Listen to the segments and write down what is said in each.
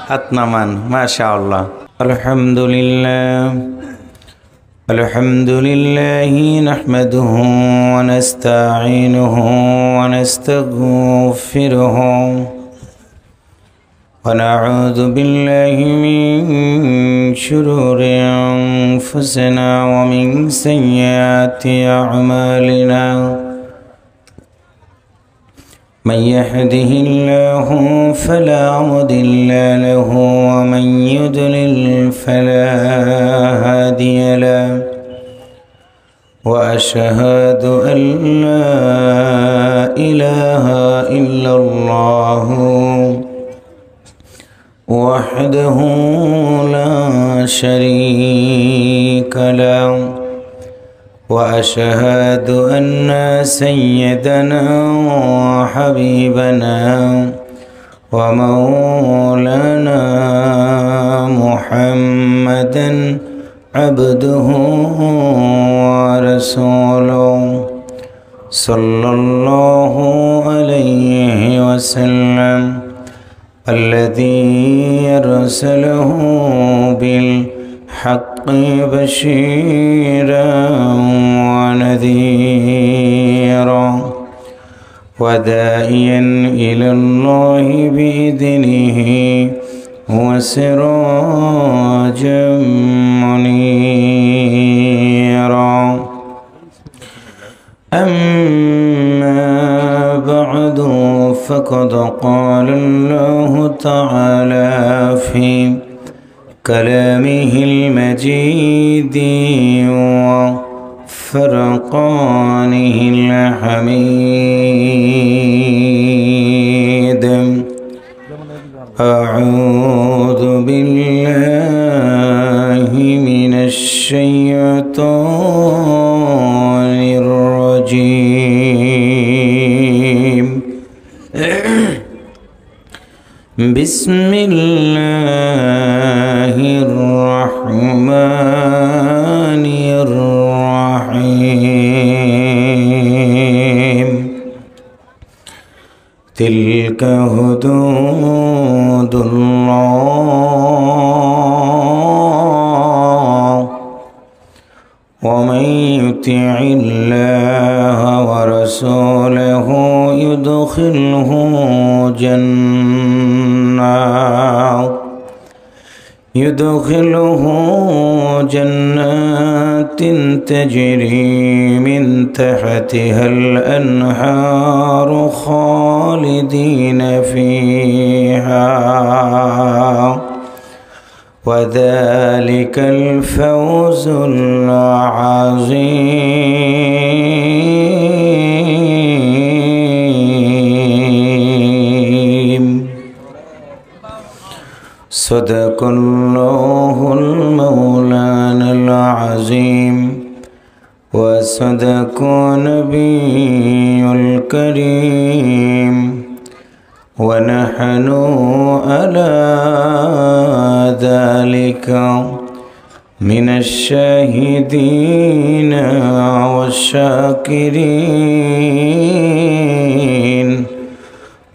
হাত নামান মাশাআল্লাহ আলহামদুলিল্লাহ আলহামদুলিল্লাহি নাহমাদুহু ওয়া নাস্তাঈনুহু ওয়া নাস্তাগফিরুহু ওয়া নাউযু বিল্লাহি মিন শুরুরি আনফুসিনা ওয়া মিন সাইয়্যাতি আ'মালিনা من يهده الله فلا مضل له ومن يضلل فلا هادي له وأشهد أن لا إله إلا الله وحده لا شريك له وأشهد أن سيدنا وحبيبنا ومولانا محمدا عبده ورسوله صلى الله عليه وسلم الذي أرسله بالحق بشيرا ونذيرا وداعيا إلى الله بإذنه وسراجا منيرا أما بعد فقد قال الله تعالى في كلامه المجيد وفرقانه الحميد أعوذ بالله من الشيطان الرجيم بسم الله الرحمن الرحيم تلك حدود الله ومن يطع الله ورسوله يدخله جنات تجري من تحتها الأنهار خالدين فيها وذلك الفوز العظيم صدق الله المولانا العظيم وصدق نبي الكريم ونحن على ذلك من الشاهدين والشاكرين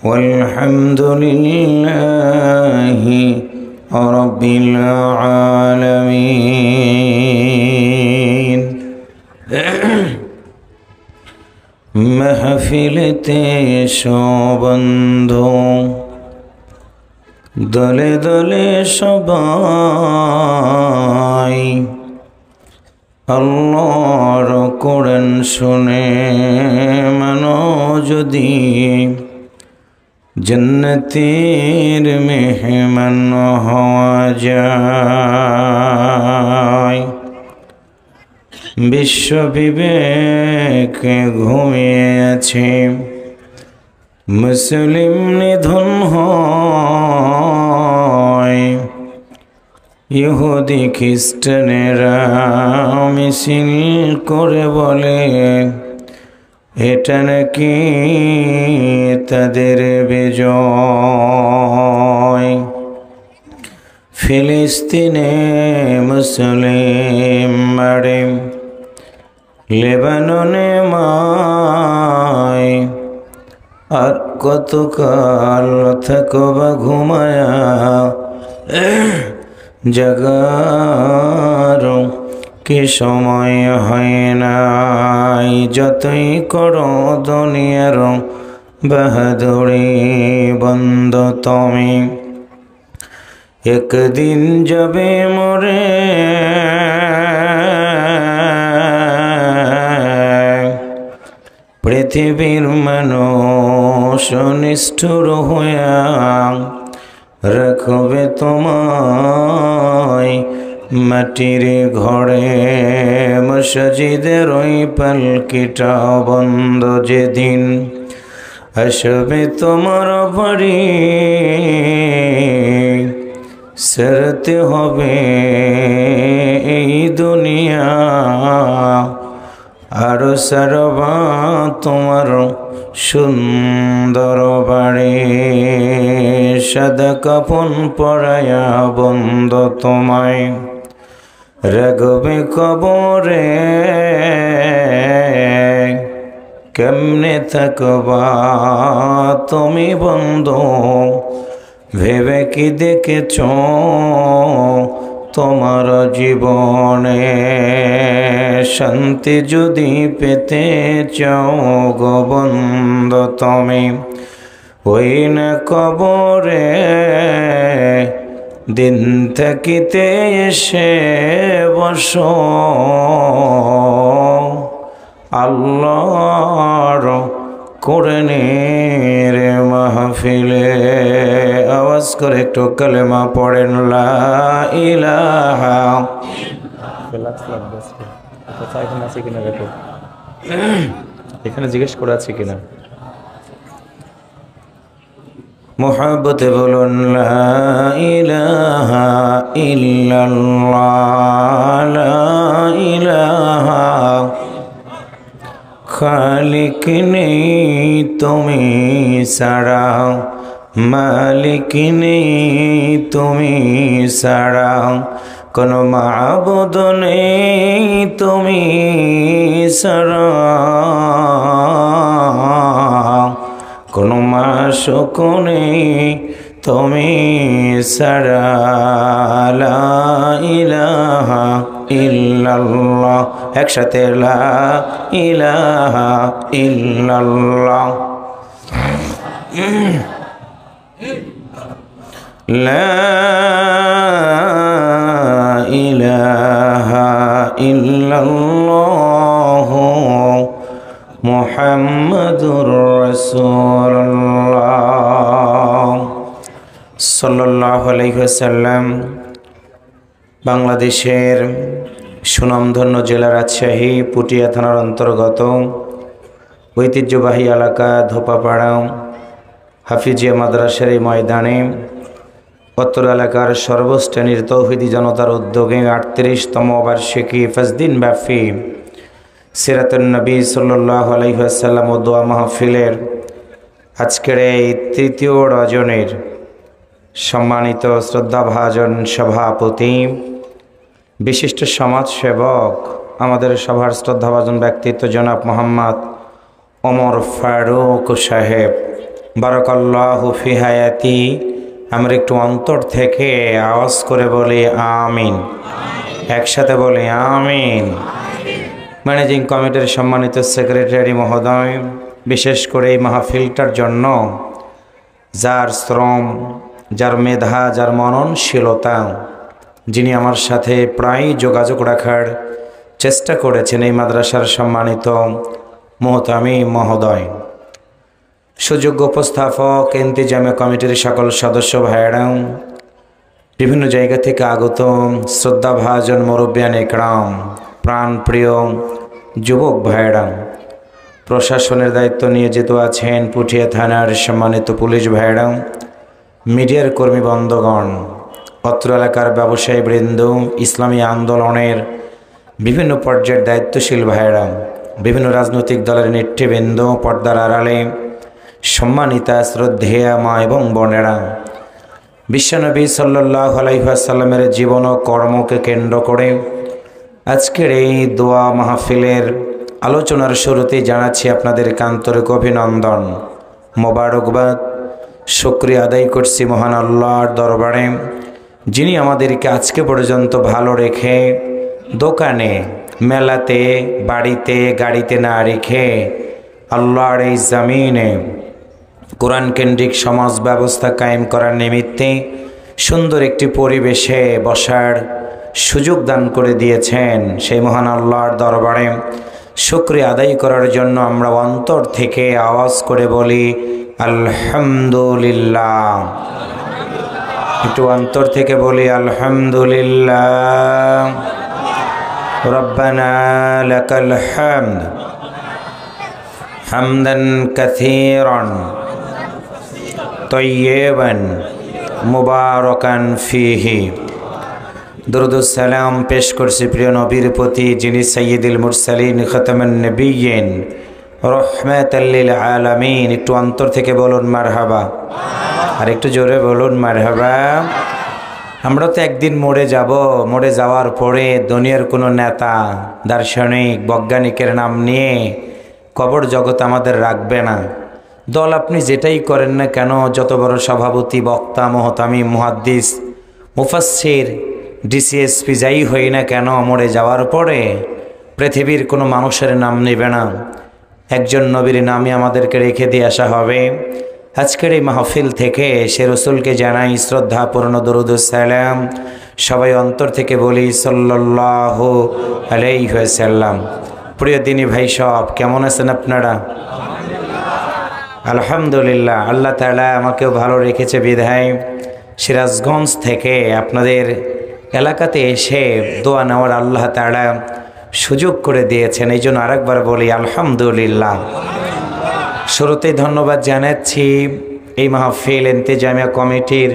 والحمد لله رب العالمين महफिलते शो बंधु दले दले सबाई अल्लाहर कुरान शुने मानो जदि जन्नतेर मेहमान हवा যায় বিশ্ব বিবেক ঘুমিয়ে আছে মুসলিম নিধন হয় ইহুদি খ্রিস্টানেরা মিছিল করে বলে এটা নাকি তাদের বিজয় ফিলিস্তিনে মুসলিম মারে লেবাননে মায় আর কতকাল থাকবা ঘুমায়া জাগার কি সময় হয় নাই। যতই করো দুনিয়ার বাহাদুরি বন্ধ তুমি, একদিন যাবে মরে পৃথিবীর মানুষ নিষ্ঠুর হইয়া রাখবে তোমায় মাটির ঘরে। মসজিদের ওই পালকিটা বন্ধ যেদিন আসবে তোমার বাড়ি, সেরতে হবে এই দুনিয়া আর সারবা তোমার সুন্দর বাড়ি। সাদা কাফন পরায়া বন্ধ তোমায় রাখবে কবরে, কেমনে থাকবা তুমি বন্ধু ভেবে কি দেখেছ তোমার জীবনে। শান্তি যদি পেতে চাও গো বন্ধু তুমি ওই না কবরে, দিন থাকিতে এসে বসো আল্লাহর কোরআনের মাহফিলে। আওয়াজ করে একটু কালেমা পড়েন লা ইলাহা। এখানে জিজ্ঞেস করা আছে কিনা, মোহাব্বতে বলুন লা ইলাহা ইল্লাল্লাহ, লা ইলাহা খালিক নেই তুমি ছাড়া, মালিক নেই তুমি ছাড়া, কোনো মাবুদ নেই তুমি ছাড়া, কোনো মাশুক নেই তুমি ছাড়া। লা ইলাহা ইল্লাল্লাহ, একসাথে লা ইলাহা ইল্লাল্লাহ। লা ইলাহা ইল্লাল্লাহ মুহাম্মাদুর রাসূলুল্লাহ সাল্লাল্লাহু আলাইহি ওয়াসাল্লাম। বাংলাদেশের সুনামধন্য জেলা রাজশাহী পুটিয়া থানার অন্তর্গত ঐতিহ্যবাহী এলাকা ধোপাপাড়া হাফিজিয়া মাদ্রাসার এই ময়দানে অত্র এলাকার সর্বশ্রেণীর তৌহিদি জনতার উদ্যোগে 38তম বার্ষিকী 5 দিন ব্যাপী সিরাতুন নবী সাল্লাল্লাহু আলাইহি ওয়াসাল্লাম ও দোয়া মাহফিলের আজকের এই তৃতীয় রজনীর সম্মানিত শ্রদ্ধাভাজন সভাপতি, বিশিষ্ট সমাজসেবক, আমাদের সভার শ্রদ্ধাভাজন ব্যক্তিত্ব জনাব মোহাম্মদ ওমর ফারুক সাহেব, বারাকাল্লাহু ফি হায়াতি। আমরা একটু অন্তর থেকে আওয়াজ করে বলি আমিন, একসাথে বলি আমিন। ম্যানেজিং কমিটির সম্মানিত সেক্রেটারি মহোদয়, বিশেষ করে এই মাহফিলটার জন্য যার শ্রম, যার মেধা, যার মননশীলতা, যিনি আমার সাথে প্রায় যোগাযোগ রাখার চেষ্টা করেছেন, এই মাদ্রাসার সম্মানিত মোহতামি মহোদয়, সুযোগ্য উপস্থাপক, ইন্তিজামে কমিটির সকল সদস্য ভাইয়েরা, বিভিন্ন জায়গা থেকে আগত শ্রদ্ধাভাজন মুরব্বিয়ান ইকরাম, প্রাণপ্রিয় যুবক ভাইয়েরা, প্রশাসনের দায়িত্ব নিয়োজিত আছেন পুঠিয়া থানার সম্মানিত পুলিশ ভাইয়েরা, মিডিয়ার কর্মী বন্ধুগণ, অত্র এলাকার ব্যবসায়ী বৃন্দ, ইসলামী আন্দোলনের বিভিন্ন পর্যায়ের দায়িত্বশীল ভাইয়েরা, বিভিন্ন রাজনৈতিক দলের নেতৃবৃন্দ, পর্দার আড়ালে সম্মানিতা শ্রদ্ধেয়া মা এবং বোনেরা, বিশ্বনবী সাল্লাল্লাহু আলাইহি ওয়াসাল্লামের জীবন ও কর্মকে কেন্দ্র করে আজকের এই দোয়া মাহফিলের আলোচনার শুরুতেই জানাচ্ছি আপনাদের আন্তরিক অভিনন্দন। মোবারকবাদ শুকরিয়া আদায় করছি মহান আল্লাহর দরবারে, যিনি আমাদেরকে আজকে পর্যন্ত ভালো রেখে দোকানে, মেলাতে, বাড়িতে, গাড়িতে না রেখে আল্লাহর এই জমিনে কোরআন কেন্দ্রিক সমাজ ব্যবস্থা কায়েম করার নিমিত্তে সুন্দর একটি পরিবেশে বসার সুযোগ দান করে দিয়েছেন। সেই মহান আল্লাহর দরবারে শুকরিয়া আদায় করার জন্য আমরা অন্তর থেকে আওয়াজ করে বলি আলহামদুলিল্লাহ। একটু অন্তর থেকে বলি আলহামদুলিল্লাহ। রব্বানা লাকাল হামদ হামদান কাসীরান তাইয়্যিবান মুবারাকান ফীহি। দরুদ ও সালাম পেশ করছি প্রিয় নবীর প্রতি, যিনি সাইয়্যিদুল মুরসালিন খাতামুন নবিয়্যিন রাহমাতাল লিল আলামিন। একটু অন্তর থেকে বলুন মারহাবা, আর একটু জোরে বলুন মারহাবা। আমরা তো একদিন মরে যাব, মরে যাওয়ার পরে দুনিয়ার কোনো নেতা, দার্শনিক, বৈজ্ঞানিকের নাম নিয়ে কবর জগৎ আমাদের রাখবে না। দল আপনি যেটাই করেন না কেন, যত বড় সভাপতি, বক্তা, মুহতামিম, মুহাদ্দিস, মুফাসসির, ডিসিএসপি যাই হই না কেন, মরে যাওয়ার পরে পৃথিবীর কোনো মানুষের নাম নেবে না, একজন নবীর নামই আমাদেরকে রেখে দিয়ে আসা হবে। আজকের এই মাহফিল থেকে সে রসুলকে জানাই শ্রদ্ধাপূর্ণ দরুদ ও সালাম। সবাই অন্তর থেকে বলি সাল্লাল্লাহু আলাইহি ওয়াসাল্লাম। প্রিয় দিনী ভাই সব, কেমন আছেন আপনারা? আলহামদুলিল্লাহ। আল্লাহ তাআলা আমাকেও ভালো রেখেছে বিধায় সিরাজগঞ্জ থেকে আপনাদের এলাকাতে এসে দোয়া নেওয়ার আল্লাহ তাআলা সুযোগ করে দিয়েছেন, এই জন্য আরেকবার বলি আলহামদুলিল্লাহ। শুরুতেই ধন্যবাদ জানাচ্ছি এই মাহফিল ইন্তেজামিয়া কমিটির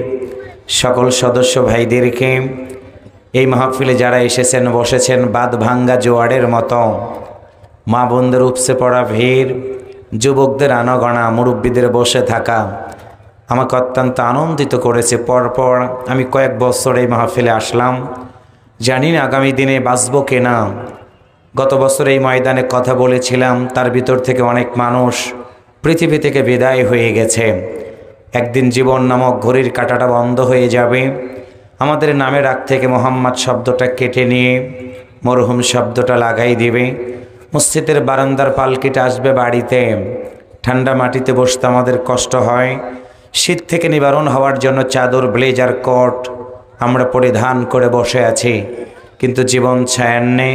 সকল সদস্য ভাইদেরকে। এই মাহফিলে যারা এসেছেন, বসেছেন বাদ ভাঙ্গা জোয়ারের মতো, মা বোনদের উপসে পড়া ভিড়, যুবকদের আনাগোনা, মুরব্বীদের বসে থাকা আমাকে অত্যন্ত আনন্দিত করেছে। পরপর আমি কয়েক বছর এই মাহফিলে আসলাম, জানি না আগামী দিনে বাঁচব কিনা। গত বছর এই ময়দানে কথা বলেছিলাম, তার ভিতর থেকে অনেক মানুষ পৃথিবী থেকে বিদায় হয়ে গেছে। একদিন জীবন নামক ঘড়ির কাঁটাটা বন্ধ হয়ে যাবে, আমাদের নামের আগ থেকে মোহাম্মদ শব্দটা কেটে নিয়ে মরহুম শব্দটা লাগাই দিবে। মসজিদের বারান্দার পালকিটা আসবে বাড়িতে, ঠান্ডা মাটিতে বসতে আমাদের কষ্ট হয়। শীত থেকে নিবারণ হওয়ার জন্য চাদর, ব্লেজার, কোট আমরা পরিধান করে বসে আছি, কিন্তু জীবন ছায়ান্নে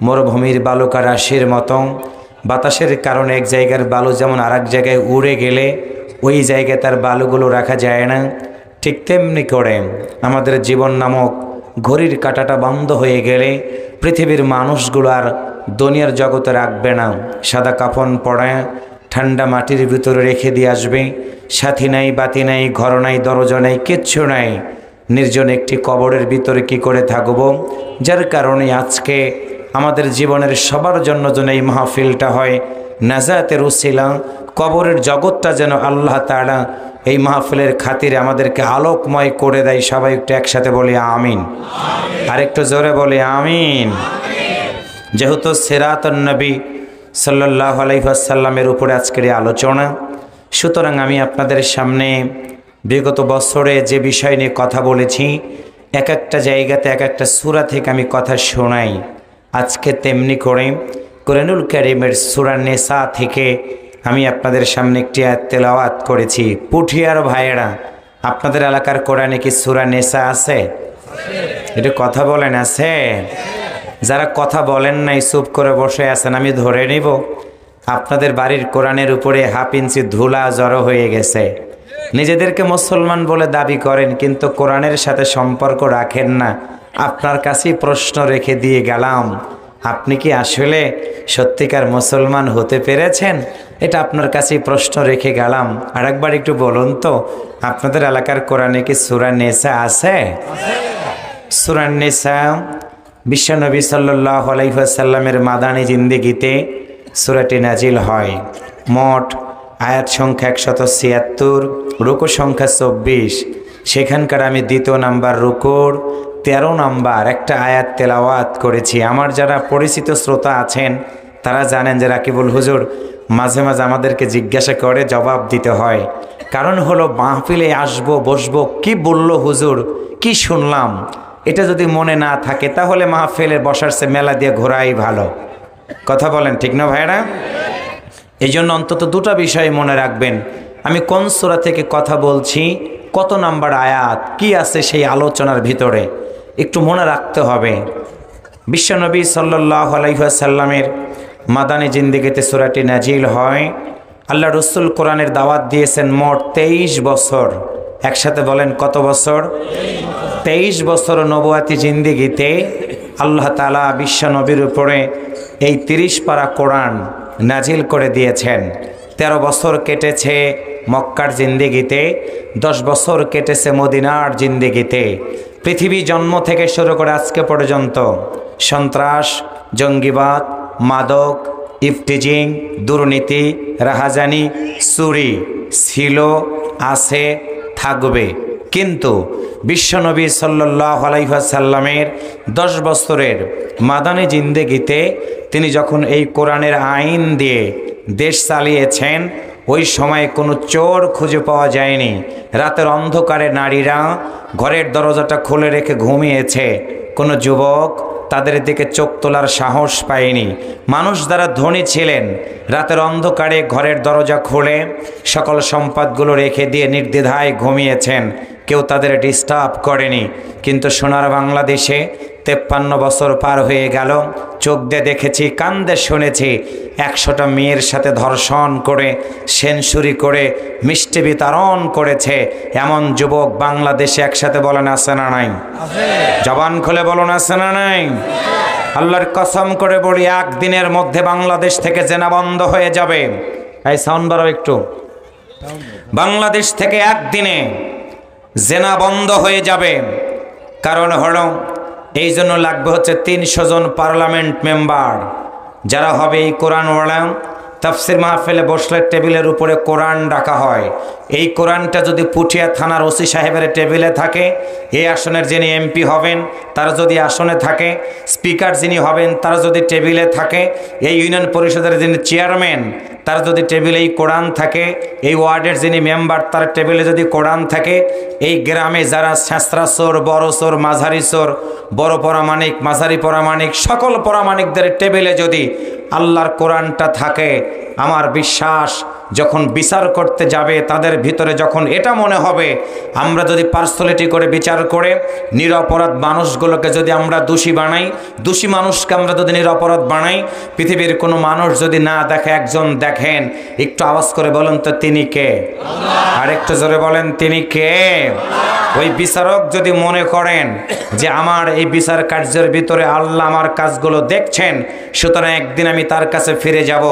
মরুভূমির বালুকা রাশির মতো বাতাসের কারণে এক জায়গার বালু যেমন আর এক জায়গায় উড়ে গেলে ওই জায়গায় তার বালুগুলো রাখা যায় না, ঠিক তেমনি করে আমাদের জীবন নামক ঘড়ির কাঁটাটা বন্ধ হয়ে গেলে পৃথিবীর মানুষগুলো আর দুনিয়ার জগতে রাখবে না। সাদা কাফন পড়ে ঠান্ডা মাটির ভিতরে রেখে দিয়ে আসবে। সাথী নাই, বাতি নাই, ঘর নাই, দরজা নাই, কিচ্ছু নাই, নির্জন একটি কবরের ভিতরে কি করে থাকব। যার কারণে আজকে আমাদের জীবনের সবার জন্য যেন এই মাহফিলটা হয় নাজাতের উসিলা, কবরের জগৎটা যেন আল্লাহ তাআলা এই মাহফিলের খাতিরে আমাদেরকে আলোকময় করে দেয়। সবাই একটু একসাথে বলি আমিন, আরেকটু জোরে বলি আমিন। যেহেতু সিরাতুন নবী সাল্লাল্লাহু আলাইহি ওয়াসাল্লামের উপরে আজকের এই আলোচনা, সুতরাং আমি আপনাদের সামনে বিগত বছরে যে বিষয় নিয়ে কথা বলেছি, এক একটা জায়গাতে এক একটা সূরা থেকে আমি কথা শোনাই। আজকে তেমনি করে কোরআনুল কারীমের সূরা নিসা থেকে আমি আপনাদের সামনে একটি আয়াত তেলাওয়াত করেছি। পুঠিয়ার ভাইয়েরা, আপনাদের এলাকার কোরআনে কি সূরা নিসা আছে? এটা কথা বলেন, আছে? যারা কথা বলেন নাই, চুপ করে বসে আছেন, আমি ধরে নিব আপনাদের বাড়ির কোরআনের উপরে হাফ ইঞ্চি ধুলা জড়ো হয়ে গেছে। নিজেদেরকে মুসলমান বলে দাবি করেন, কিন্তু কোরআনের সাথে সম্পর্ক রাখেন না। আপনার কাছেই প্রশ্ন রেখে দিয়ে গেলাম, আপনি কি আসলে সত্যিকার মুসলমান হতে পেরেছেন? এটা আপনার কাছেই প্রশ্ন রেখে গেলাম। আর একবার একটু বলুন তো, আপনাদের এলাকার কোরআনে কি সূরা নিসা আছে? সূরা নিসা বিশ্বনবী সাল্লাল্লাহু আলাইহি ওয়াসাল্লামের মাদানী জিন্দেগিতে সূরাটি নাজিল হয়। মোট আয়াত সংখ্যা 176, রুকু সংখ্যা 24। সেখানকার আমি দ্বিতীয় নাম্বার রুকুর 13 নাম্বার একটা আয়াত তেলাওয়াত করেছি। আমার যারা পরিচিত শ্রোতা আছেন তারা জানেন যে রাকিবুল হুজুর মাঝে মাঝে আমাদেরকে জিজ্ঞাসা করে, জবাব দিতে হয়। কারণ হলো মাহফিলে আসবো, বসবো, কি বলল হুজুর, কি শুনলাম, এটা যদি মনে না থাকে তাহলে মাহফিলে বসার চেয়ে মেলা দিয়ে ঘোরাই ভালো। কথা বলেন ঠিক না ভাইরা? এই জন্য অন্তত দুটা বিষয় মনে রাখবেন, আমি কোন সূরা থেকে কথা বলছি, কত নাম্বার আয়াত, কি আছে সেই আলোচনার ভিতরে, একটু মনে রাখতে হবে। বিশ্বনবী সাল্লাল্লাহু আলাইহি ওয়াসাল্লামের মাদানী জিন্দেগিতে সূরাটি নাজিল হয়। আল্লাহ রসুল কোরআনের দাওয়াত দিয়েছেন মোট 23 বছর। একসাথে বলেন কত বছর? 23 বছর নবুয়াতি জিন্দেগিতে আল্লাহ তাআলা বিশ্বনবীর উপরে এই 30 পারা কোরআন নাজিল করে দিয়েছেন। 13 বছর কেটেছে মক্কার জিন্দেগিতে, 10 বছর কেটেছে মদিনার জিন্দেগিতে। পৃথিবী জন্ম থেকে শুরু করে আজকে পর্যন্ত সন্ত্রাস, জঙ্গিবাদ, মাদক, ইফটিজিং, দুর্নীতি, রাহাজানি, চুরি ছিল, আছে, থাকবে। কিন্তু বিশ্বনবী সাল্লাল্লাহু আলাইহি ওয়াসাল্লামের 10 বছরের মাদানী জিন্দেগিতে তিনি যখন এই কোরআনের আইন দিয়ে দেশ চালিয়েছেন, ওই সময় কোনো চোর খুঁজে পাওয়া যায়নি। রাতের অন্ধকারে নারীরা ঘরের দরজাটা খুলে রেখে ঘুমিয়েছে, কোনো যুবক তাদের দিকে চোখ তোলার সাহস পায়নি। মানুষ যারা ধনী ছিলেন রাতের অন্ধকারে ঘরের দরজা খুলে সকল সম্পদগুলো রেখে দিয়ে নির্দ্বিধায় ঘুমিয়েছেন, কেউ তাদের ডিস্টার্ব করেনি। কিন্তু সোনার বাংলাদেশে 53 বছর পার হয়ে গেল, চোখ দিয়ে দেখেছি, কান দিয়ে শুনেছি, 100টা মেয়ের সাথে ধর্ষণ করে, সেঞ্চুরি করে, মিষ্টি বিতরণ করেছে এমন যুবক বাংলাদেশে একসাথে বলেন আছে না নাই? জবান খুলে বলুন আছে না নাই? আল্লাহর কসম করে বলি, একদিনের মধ্যে বাংলাদেশ থেকে জেনা বন্ধ হয়ে যাবে। এই সাউন্ড বাড়াও একটু। বাংলাদেশ থেকে একদিনে জেনা বন্ধ হয়ে যাবে। কারণ হলো এই জন্য লাগবে হচ্ছে 300 জন পার্লামেন্ট মেম্বার, যারা হবে এই কোরআনওয়ালা। তাফসির মাহফিলে বসলে টেবিলের উপরে কোরআন রাখা হয়। এই কোরআনটা যদি পুঠিয়া থানার ওসি সাহেবের টেবিলে থাকে, এই আসনের যিনি এমপি হবেন তারা যদি আসনে থাকে, স্পিকার যিনি হবেন তারা যদি টেবিলে থাকে, এই ইউনিয়ন পরিষদের যিনি চেয়ারম্যান তার যদি টেবিলে এই কোরআন থাকে, এই ওয়ার্ডের যিনি মেম্বার তার টেবিলে যদি কোরআন থাকে, এই গ্রামে যারা ছেঁচড়া চোর, বড় চোর, মাঝারি চোর, বড় পরামানিক, মাঝারি পরামানিক, সকল পরামানিকদের টেবিলে যদি আল্লাহর কোরআনটা থাকে, আমার বিশ্বাস যখন বিচার করতে যাবে তাদের ভিতরে যখন এটা মনে হবে, আমরা যদি পার্সোনালিটি করে বিচার করে নিরপরাধ মানুষগুলোকে যদি আমরা দোষী বানাই, দোষী মানুষকে আমরা যদি নিরপরাধ বানাই, পৃথিবীর কোনো মানুষ যদি না দেখে, একজন দেখেন, একটু আওয়াজ করে বলেন তো তিনি কে? আর একটু জোরে বলেন তিনি কে? ওই বিচারক যদি মনে করেন যে আমার এই বিচার কার্যের ভিতরে আল্লাহ আমার কাজগুলো দেখছেন, সুতরাং একদিন আমি তার কাছে ফিরে যাব,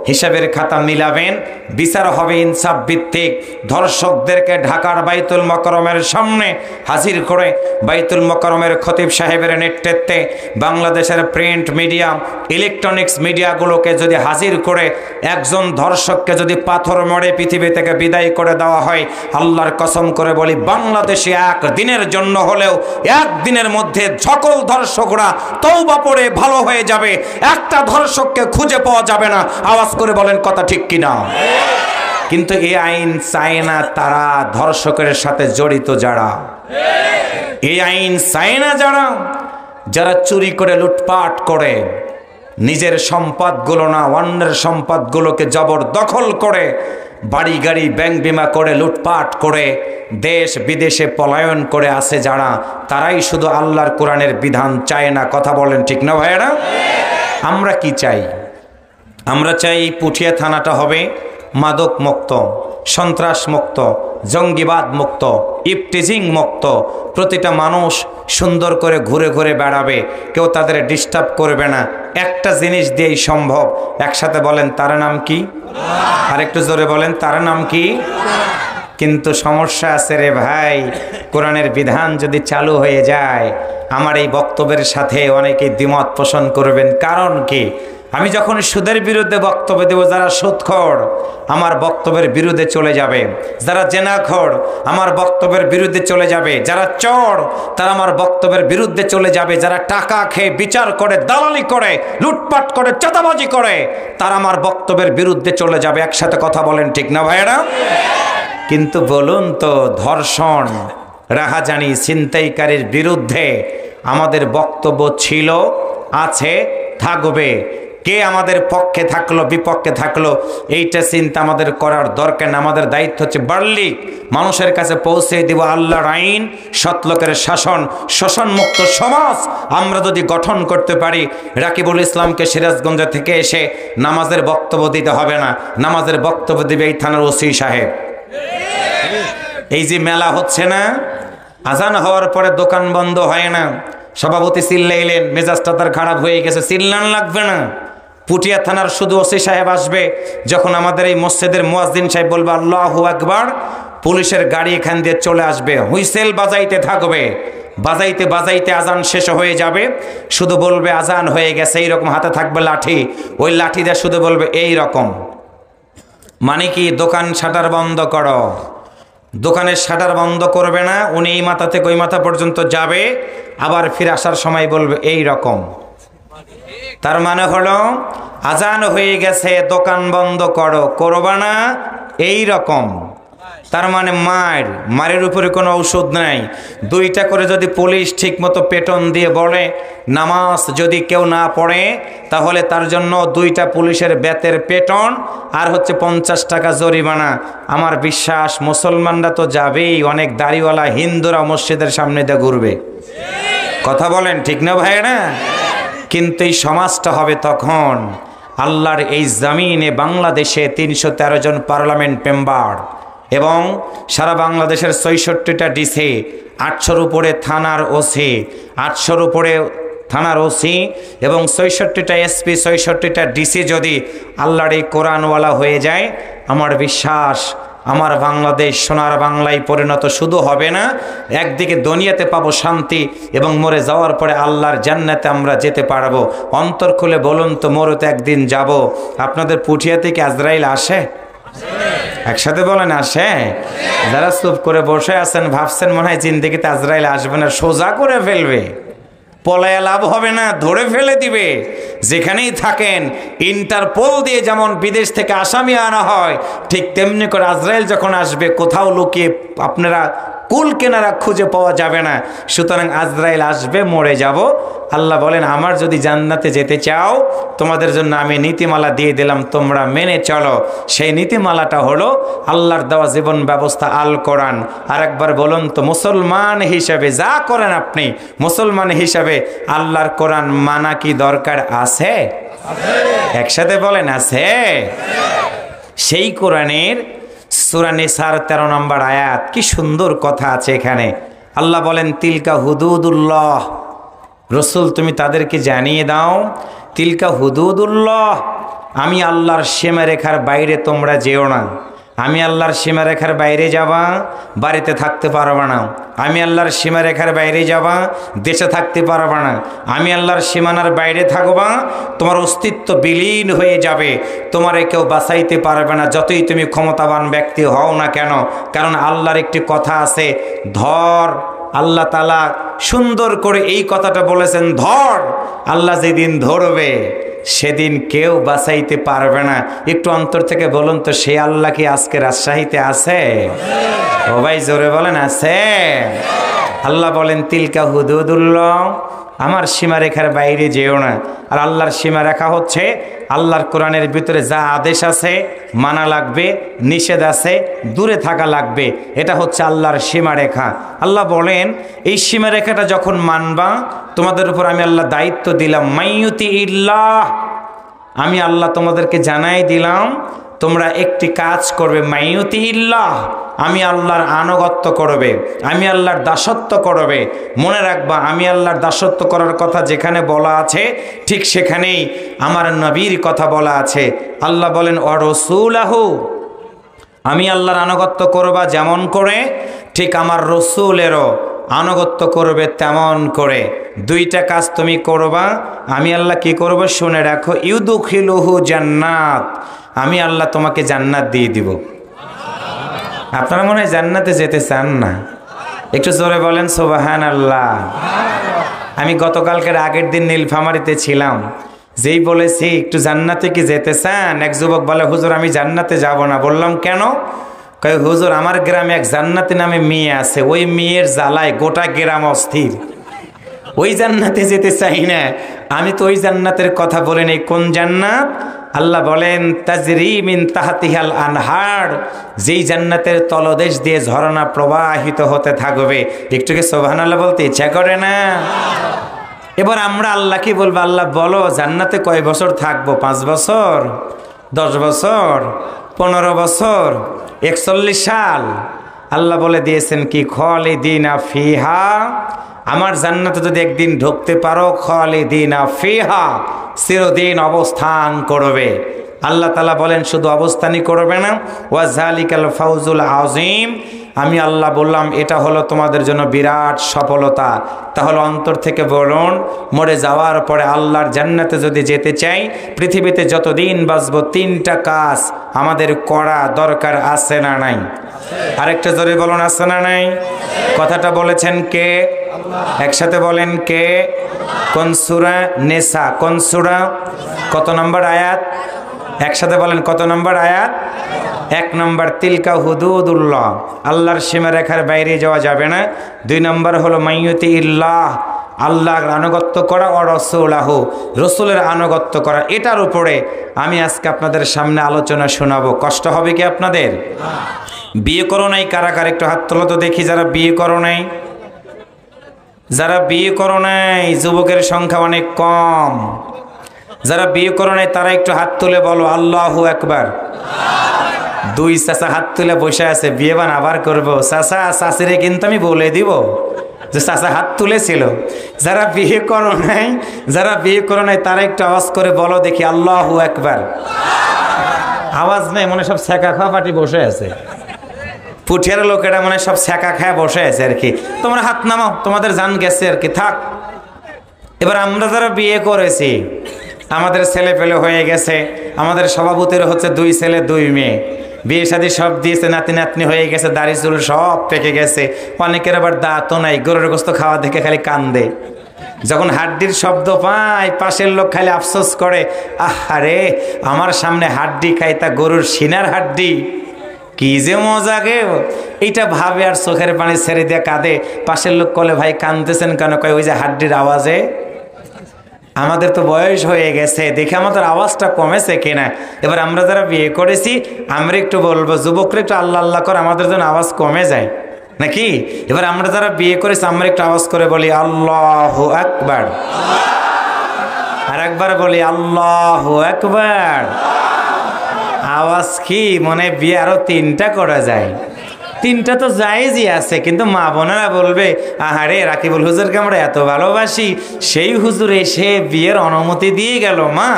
হিসাবের খাতা মিলাবেন, বিচার হবে ইনসাফ ভিত্তিক। ধর্ষকদেরকে ঢাকার বাইতুল মোকাররমের সামনে হাজির করে বাইতুল মোকাররমের খতিব সাহেবের নেতৃত্বে বাংলাদেশের প্রিন্ট মিডিয়া, ইলেকট্রনিক্স মিডিয়াগুলোকে যদি হাজির করে একজন ধর্ষককে যদি পাথর মেরে পৃথিবী থেকে বিদায় করে দেওয়া হয়, আল্লাহর কসম করে বলি, বাংলাদেশে একদিনের জন্য হলেও, একদিনের মধ্যে সকল ধর্ষকরা তওবা পড়ে ভালো হয়ে যাবে, একটা ধর্ষককে খুঁজে পাওয়া যাবে না। আওয়াজ করে বলেন কথা ঠিক কিনা? কিন্তু এই আইন চায় না তারা ধর্ষকের সাথে জড়িত যারা, এই আইন চায় না যারা, যারা চুরি করে, লুটপাট করে, নিজের সম্পদগুলো না অন্যের সম্পদগুলোকে জবরদখল করে, বাড়ি গাড়ি ব্যাংক বিমা করে, লুটপাট করে, দেশ বিদেশে পলায়ন করে আসে যারা, তারাই শুধু আল্লাহর কোরআনের বিধান চায় না। কথা বলেন ঠিক না ভাইয়েরা? আমরা কি চাই? আমরা চাই পুঠিয়া থানাটা হবে মাদক মুক্ত, সন্ত্রাস মুক্ত, জঙ্গিবাদ মুক্ত, ইফটিজিং মুক্ত। প্রতিটা মানুষ সুন্দর করে ঘুরে ঘুরে বেড়াবে, কেউ তাদের ডিস্টার্ব করবে না। একটা জিনিস দিয়েই সম্ভব। একসাথে বলেন তার নাম কি? আর একটু জোরে বলেন তার নাম কি? কিন্তু সমস্যা আছে রে ভাই, কোরআনের বিধান যদি চালু হয়ে যায়, আমার এই বক্তব্যের সাথে অনেকেই দ্বিমত পোষণ করবেন। কারণ কি? আমি যখন সুদের বিরুদ্ধে বক্তব্য দেব, যারা সুদখোর আমার বক্তব্যের বিরুদ্ধে চলে যাবে, যারা জেনাখোর আমার বক্তব্যের বিরুদ্ধে চলে যাবে, যারা চোর তারা আমার বক্তব্যের বিরুদ্ধে চলে যাবে, যারা টাকা খেয়ে বিচার করে, দালালি করে, লুটপাট করে, চাঁদাবাজি করে তারা আমার বক্তব্যের বিরুদ্ধে চলে যাবে। একসাথে কথা বলেন, ঠিক না ভাইয়েরা? কিন্তু বলুন তো, ধর্ষণ, রাহাজানি, ছিনতাইকারীর বিরুদ্ধে আমাদের বক্তব্য ছিল, আছে, থাকবে। কে আমাদের পক্ষে থাকলো, বিপক্ষে থাকলো, এইটা চিন্তা আমাদের করার দরকার না। আমাদের দায়িত্ব হচ্ছে বার্লিক মানুষের কাছে পৌঁছে দিব আল্লাহর আইন, সৎলোকের শাসন, শোষণমুক্ত সমাজ আমরা যদি গঠন করতে পারি। রাকিবুল ইসলামকে সিরাজগঞ্জ থেকে এসে নামাজের বক্তব্য দিতে হবে না, নামাজের বক্তব্য দিবে এই থানার ওসি সাহেব। এই যে মেলা হচ্ছে না, আজান হওয়ার পরে দোকান বন্ধ হয় না, সভাপতি চিল্লাইলেন, মেজাজটা তার খারাপ হয়ে গেছে, চিল্লান লাগবে না। পুটিয়া থানার শুধু ওসি সাহেব আসবে যখন আমাদের এই মসজিদের মুয়াজ্জিন সাহেব বলবে আল্লাহু আকবার, পুলিশের গাড়ি এখান দিয়ে চলে আসবে, হুইসেল বাজাইতে থাকবে, বাজাইতে বাজাইতে আজান শেষ হয়ে যাবে, শুধু বলবে আজান হয়ে গেছে, এইরকম হাতে থাকবে লাঠি, ওই লাঠি দিয়ে শুধু বলবে এই রকম, মানে কি দোকান শাটার বন্ধ করো। দোকানের শাটার বন্ধ করবে না, উনি এই মাথা থেকে ওই মাথা পর্যন্ত যাবে, আবার ফিরে আসার সময় বলবে এই রকম। তার মানে হলো আজান হয়ে গেছে, দোকান বন্ধ করো, করবা না, এই রকম। তার মানে মারের উপরে কোনো ঔষধ নাই। দুইটা করে যদি পুলিশ ঠিক মতো পেটন দিয়ে বলে, নামাজ যদি কেউ না পড়ে তাহলে তার জন্য দুইটা পুলিশের বেতের পেটন আর হচ্ছে 50 টাকা জরিমানা। আমার বিশ্বাস মুসলমানরা তো যাবেই, অনেক দাড়িওয়ালা হিন্দুরা মসজিদের সামনে দিয়ে ঘুরবে। কথা বলেন, ঠিক না ভাইরা? কিন্তু এই সমাজটা হবে তখন আল্লাহর এই জমিনে, বাংলাদেশে 313 জন পার্লামেন্ট মেম্বার এবং সারা বাংলাদেশের 64টা ডিসি, 800-র উপরে থানার ওসি, 800-র উপরে থানার ওসি এবং 66টা এসপি, 66টা ডিসি যদি আল্লাহর এই কোরআনওয়ালা হয়ে যায়, আমার বিশ্বাস আমার বাংলাদেশ সোনার বাংলায় পরিণত শুধু হবে না, একদিকে দুনিয়াতে পাবো শান্তি এবং মরে যাওয়ার পরে আল্লাহর জান্নাতে আমরা যেতে পারবো। অন্তর খুলে বলুন তো, মরে তো একদিন যাব। আপনাদের পুঠিয়া থেকে আজরাইল আসে? একসাথে বলেন, আসে? যারা চুপ করে বসে আছেন ভাবছেন মনে হয় জিন্দেগিতে আজরাইল আসবে না, সোজা করে ফেলবে, পলায়া লাভ হবে না, ধরে ফেলে দিবে। যেখানেই থাকেন ইন্টারপোল দিয়ে যেমন বিদেশ থেকে আসামি আনা হয়, ঠিক তেমনি করে আজরাইল যখন আসবে কোথাও লুকিয়ে আপনারা কুল কেনারা খুঁজে পাওয়া যাবে না। সুতরাং আজরাইল আসবে, মরে যাব। আল্লাহ বলেন, আমার যদি জান্নাতে যেতে চাও তোমাদের জন্য আমি নীতিমালা দিয়ে দিলাম, তোমরা মেনে চলো। সেই নীতিমালাটা হলো আল্লাহর দেওয়া জীবন ব্যবস্থা, আল কোরআন। আর একবার বলুন তো, মুসলমান হিসাবে যা করেন আপনি, মুসলমান হিসাবে আল্লাহর কোরআন মানা কি দরকার আছে? একসাথে বলেন, আছে? সেই কোরআনের সূরা নিসার 13 নম্বর আয়াত, কি সুন্দর কথা আছে এখানে। আল্লাহ বলেন, তিলকা হুদুদুল্লাহ, রসুল তুমি তাদেরকে জানিয়ে দাও, তিলকা হুদুদুল্লাহ, আমি আল্লাহর সীমারেখার বাইরে তোমরা যেও না। আমি আল্লাহর সীমারেখার বাইরে যাবা, বাড়িতে থাকতে পারবা না। আমি আল্লাহর সীমারেখার বাইরে যাবা, দেশে থাকতে পারবা না। আমি আল্লাহর সীমানার বাইরে থাকবা, তোমার অস্তিত্ব বিলীন হয়ে যাবে, তোমারে কেউ বাঁচাইতে পারবে না, যতই তুমি ক্ষমতাবান ব্যক্তি হও না কেন। কারণ আল্লাহর একটি কথা আছে, ধর। আল্লাহ তাআলা সুন্দর করে এই কথাটা বলেছেন, ধর। আল্লাহ যেদিন ধরবে সেদিন কেউ বাঁচাইতে পারবে না। একটু অন্তর থেকে বলুন তো, সেই আল্লাহ কি আজকে রাজশাহীতে আছে? ও ভাই জোরে বলেন, আছে? আল্লাহ বলেন, তিলকা হুদুদুল্লাহ, আমার সীমারেখার বাইরে যেও না। আর আল্লাহর সীমারেখা হচ্ছে আল্লাহর কোরআনের ভিতরে যা আদেশ আছে মানা লাগবে, নিষেধ আছে দূরে থাকা লাগবে, এটা হচ্ছে আল্লাহর সীমারেখা। আল্লাহ বলেন, এই সীমারেখাটা যখন মানবা, তোমাদের উপর আমি আল্লাহ দায়িত্ব দিলাম, মাইয়ুতি ইল্লাহ, আমি আল্লাহ তোমাদেরকে জানাই দিলাম তোমরা একটি কাজ করবে, মাইয়ুতি ইল্লাহ, আমি আল্লাহর আনুগত্য করবে, আমি আল্লাহর দাসত্ব করবে। মনে রাখবা, আমি আল্লাহর দাসত্ব করার কথা যেখানে বলা আছে ঠিক সেখানেই আমার নবীর কথা বলা আছে। আল্লাহ বলেন, ও রাসূলাহু, আমি আল্লাহর আনুগত্য করবা যেমন করে, ঠিক আমার রসুলেরও আনুগত্য করবে তেমন করে। দুইটা কাজ তুমি করবা, আমি আল্লাহ কি করব শুনে রাখো, ইউদখিলুহু জান্নাত, আমি আল্লাহ তোমাকে জান্নাত দিয়ে দিব। আপনারা মনে হয় জান্নাতে যেতে চান না? একটু জোরে বলেন সুবহানাল্লাহ। আমি গতকালকের আগের দিন নীলফামারীতে ছিলাম, যেই বলেছি একটু জান্নাতে কি যেতে চান, এক যুবক বলে হুজুর আমি জান্নাতে যাব না। বললাম কেন? কয় হুজুর আমার গ্রামে এক জান্নাতি নামে মেয়ে আছে, ওই মেয়ের জ্বালায় গোটা গ্রাম অস্থির, ওই জান্নাতে যেতে চাই না। আমি তো ওই জান্নাতের কথা বলি নাই। কোন জান্নাত? আল্লাহ বলেন তাজরি মিন তাহতিহাল আনহার, যেই জান্নাতের তলদেশ দিয়ে ঝর্ণা প্রবাহিত হতে থাকবে। একটু কি সুবহানাল্লাহ বলতে ইচ্ছা করে না? এবার আমরা আল্লাহ কি বলবো, আল্লাহ বলো জান্নাতে কয় বছর থাকবো? 5 বছর, 10 বছর, 15 বছর, 41 সাল? আল্লাহ বলে দিয়েছেন কি খালিদিনা ফিহা, আমার জান্নাতে যদি একদিন ঢুকতে পারো খালিদিনা ফিহা, চিরদিন অবস্থান করবে। আল্লাহ তাআলা বলেন শুধু অবস্থানই করবে না, ওয়া যালিকাল ফাউজুল আযীম, আমি আল্লাহ বললাম এটা হলো তোমাদের জন্য বিরাট সফলতা। তাহলে অন্তর থেকে বলুন, মরে যাওয়ার পরে আল্লাহর জান্নাতে যদি যেতে চাই, পৃথিবীতে যতদিন বাঁচবো 3টা কাজ আমাদের করা দরকার, আছে না নাই? আরেকটা জোরে বলুন, আছে না নাই? কথাটা বলেছেন কে? একসাথে বলেন কে? কোন সূরা? নিসা। কোন সূরা? কত নম্বর আয়াত? একসাথে বলেন কত নম্বর আয়াত? 1 নম্বর তিলকা হুদুদুল্লাহ, আল্লাহর সীমারেখার বাইরে যাওয়া যাবে না। 2 নম্বর হলো মাইয়ুতি ইল্লাহ, আল্লাহর আনুগত্য করা, ও রাসূলাহু, রাসূলের আনুগত্য করা। এটার উপরে আমি আজকে আপনাদের সামনে আলোচনা শোনাবো। কষ্ট হবে কি আপনাদের? বিয়ে করো নাই কারা কারা? একটু হাত তোলো তো দেখি, যারা বিয়ে করো নাই। যারা বিয়ে করো নাই যুবকের সংখ্যা অনেক কম। যারা বিয়ে করো নাই তারা একটু হাত তুলে বলো আল্লাহু আকবার। 2 চাচা হাত তুলে বসে আছে, বিয়ে বান আবার করবো। চাচা চাচিরে কিন্তু আমি বলে দিব যে চাচা হাত তুলেছিল। যারা বিয়ে করো নাই, যারা বিয়ে করো নাই তারা একটু আওয়াজ করে বলো দেখি আল্লাহু আকবার। আওয়াজ নেই, মনে সব ছেঁকা খাওয়া পাটি বসে আছে। পুঠিয়ার লোকেরা মানে সব ছেঁকা খায় বসে আছে আর কি। তোমরা হাত নামাও, তোমাদের জান গেছে আর কি, থাক। এবার আমরা যারা বিয়ে করেছি, আমাদের ছেলে পেলে হয়ে গেছে, আমাদের সভাপতির হচ্ছে 2 ছেলে 2 মেয়ে, বিয়ে শাদী সব দিয়েছে, নাতি নাতনি হয়ে গেছে, দাড়ি চুল সব পেকে গেছে। অনেকের আবার দাঁতও নাই, গরুর গোস্ত খাওয়া দেখে খালি কান্দে। যখন হাড্ডির শব্দ পায় পাশের লোক খালি আফসোস করে, আহারে আমার সামনে হাড্ডি খাই, তা গরুর সিনার হাড্ডি, কি যে মজা গে। এইটা ভাবে আর চোখের পানি ছেড়ে দিয়ে কাঁদে। পাশের লোক বলে ভাই কাঁদতেছেন কেন? কয় ওই যে হাড্ডির আওয়াজে। আমাদের তো বয়স হয়ে গেছে, দেখে আমাদের আওয়াজটা কমেছে কিনা। এবার আমরা যারা বিয়ে করেছি আমরা একটু বলবো, যুবকরা একটু আল্লাহ আল্লাহ করে, আমাদের জন্য আওয়াজ কমে যায় নাকি? এবার আমরা যারা বিয়ে করেছি আমরা একটু আওয়াজ করে বলি আল্লাহু আকবার। আর একবার বলি আল্লাহু আকবার। আওয়াজ কি মনে বিয়ে আরো 3টা করা যায়? 3টা তো জায়েজই আছে, কিন্তু মা বোনেরা বলবে আহারে রাকিবুল হুজুরকে আমরা এত ভালোবাসি, সেই হুজুর এসে বিয়ের অনুমতি দিয়ে গেল। মা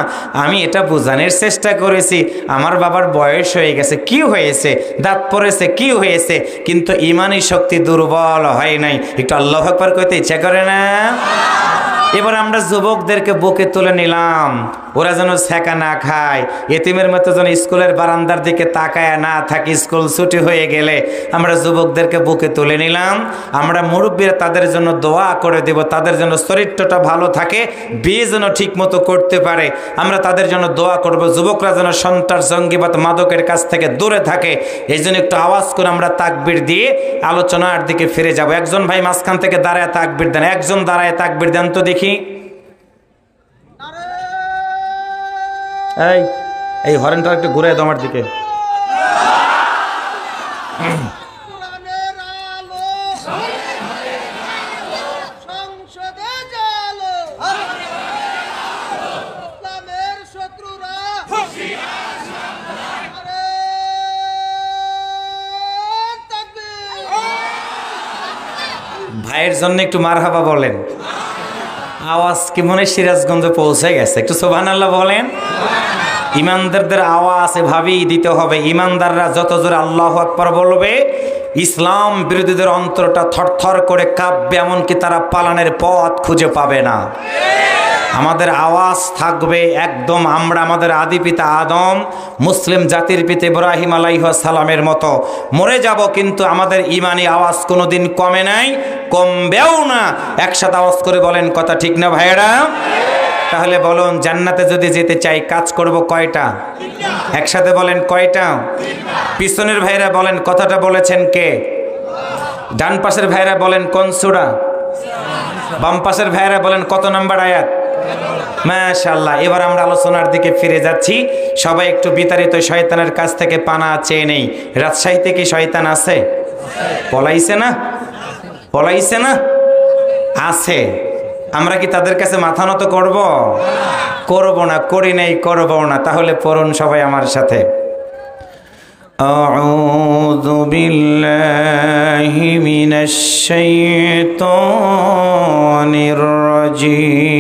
আমি এটা বোঝানোর চেষ্টা করেছি, আমার বাবার বয়স হয়ে গেছে, কি হয়েছে, দাঁত পড়েছে, কি হয়েছে, কিন্তু ইমানি শক্তি দুর্বল হয় নাই। একটু আল্লাহু আকবার কইতে ইচ্ছা করে না? এবার আমরা যুবকদেরকে বুকে তুলে নিলাম, ওরা যেন ছেঁকা না খায়, এতিমের মতো যেন স্কুলের বারান্দার দিকে তাকায় না থাকে। স্কুল ছুটি হয়ে গেলে আমরা যুবকদেরকে বুকে তুলে নিলাম। আমরা মুরব্বীরা তাদের জন্য দোয়া করে দেব, তাদের জন্য চরিত্রটা ভালো থাকে, বিয়ে যেন ঠিক মতো করতে পারে, আমরা তাদের জন্য দোয়া করব। যুবকরা যেন সন্ত্রাস জঙ্গিবাদ মাদকের কাছ থেকে দূরে থাকে, এই জন্য একটু আওয়াজ করে আমরা তাকবীর দিয়ে আলোচনার দিকে ফিরে যাব। একজন ভাই মাঝখান থেকে দাঁড়ায় তাকবীর দেন, একজন দাঁড়ায় তাকবীর দেন তো দেখি। এই হরেনটা একটু ঘুরে দাও আমার দিকে। ভাইয়ের জন্য একটু মারহাবা বলেন। আওয়াজ কি মনে সিরাজগঞ্জে পৌঁছে গেছে? একটু সুবহানাল্লাহ বলেন। ইমানদারদের আওয়াজ এভাবেই দিতে হবে। ইমানদাররা যত জোরে আল্লাহু আকবার বলবে ইসলাম বিরোধীদের অন্তরটা থরথর করে কাঁপবে, এমনকি তারা পালানোর পথ খুঁজে পাবে না। আমাদের আওয়াজ থাকবে একদম আমরা আমাদের আদি পিতা আদম, মুসলিম জাতির পিতা ইব্রাহিম আলাইহিস সালামের মতো মরে যাব, কিন্তু আমাদের ইমানি আওয়াজ কোনোদিন কমে নাই, কমবেও না। একসাথে আওয়াজ করে বলেন কথা ঠিক না ভাইয়েরা? তাহলে বলুন, জান্নাতে যদি যেতে চাই কাজ করব কয়টা? একসাথে বলেন কয়টা? পিছনের ভাইরা বলেন কথাটা বলেছেন কে? ডান পাশের ভাইরা বলেন কোন সূরা? বাম পাশের ভাইরা বলেন কত নাম্বার আয়াত? মাশাআল্লাহ। এবার আমরা আলোচনার দিকে ফিরে যাচ্ছি। সবাই একটু বিতাড়িত শয়তানের কাছ থেকে পানা চেয়ে নেই। রাজশাহীতে কি শয়তান আছে? পলাইছে না? পলাইছে না? আছে। আমরা কি তাদের কাছে মাথা নত করব? করব না, করি নাই, করব না। তাহলে পড়ুন সবাই আমার সাথে, আউযু বিল্লাহি মিনাশ শাইতানির রাজীম,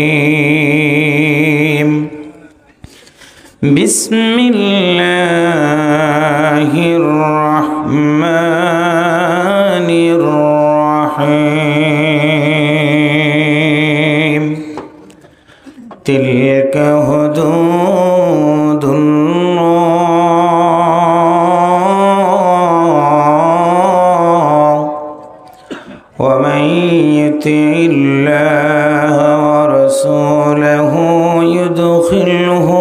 বিসমিল্লাহির রাহমানির রাহিম, তিলকা হুদুদুল্লাহ ওয়া মান ইউতি'িল্লাহা ওয়া রাসূলাহু ইউদখিলহু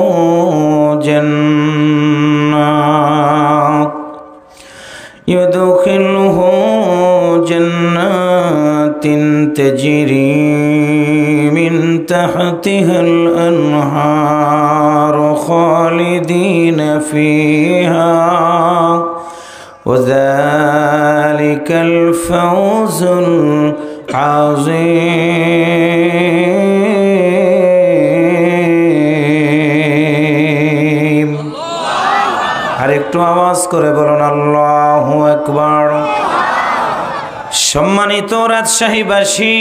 জান্নাতিন তাজরি মিন তাহতিহাল আনহার খালিদিনা ফিহা ওয়া যালিকাল ফাওজুল আযীম। আর একটু আওয়াজ করে বলুন আল্লাহু আকবার। সম্মানিত রাজশাহীবাসী,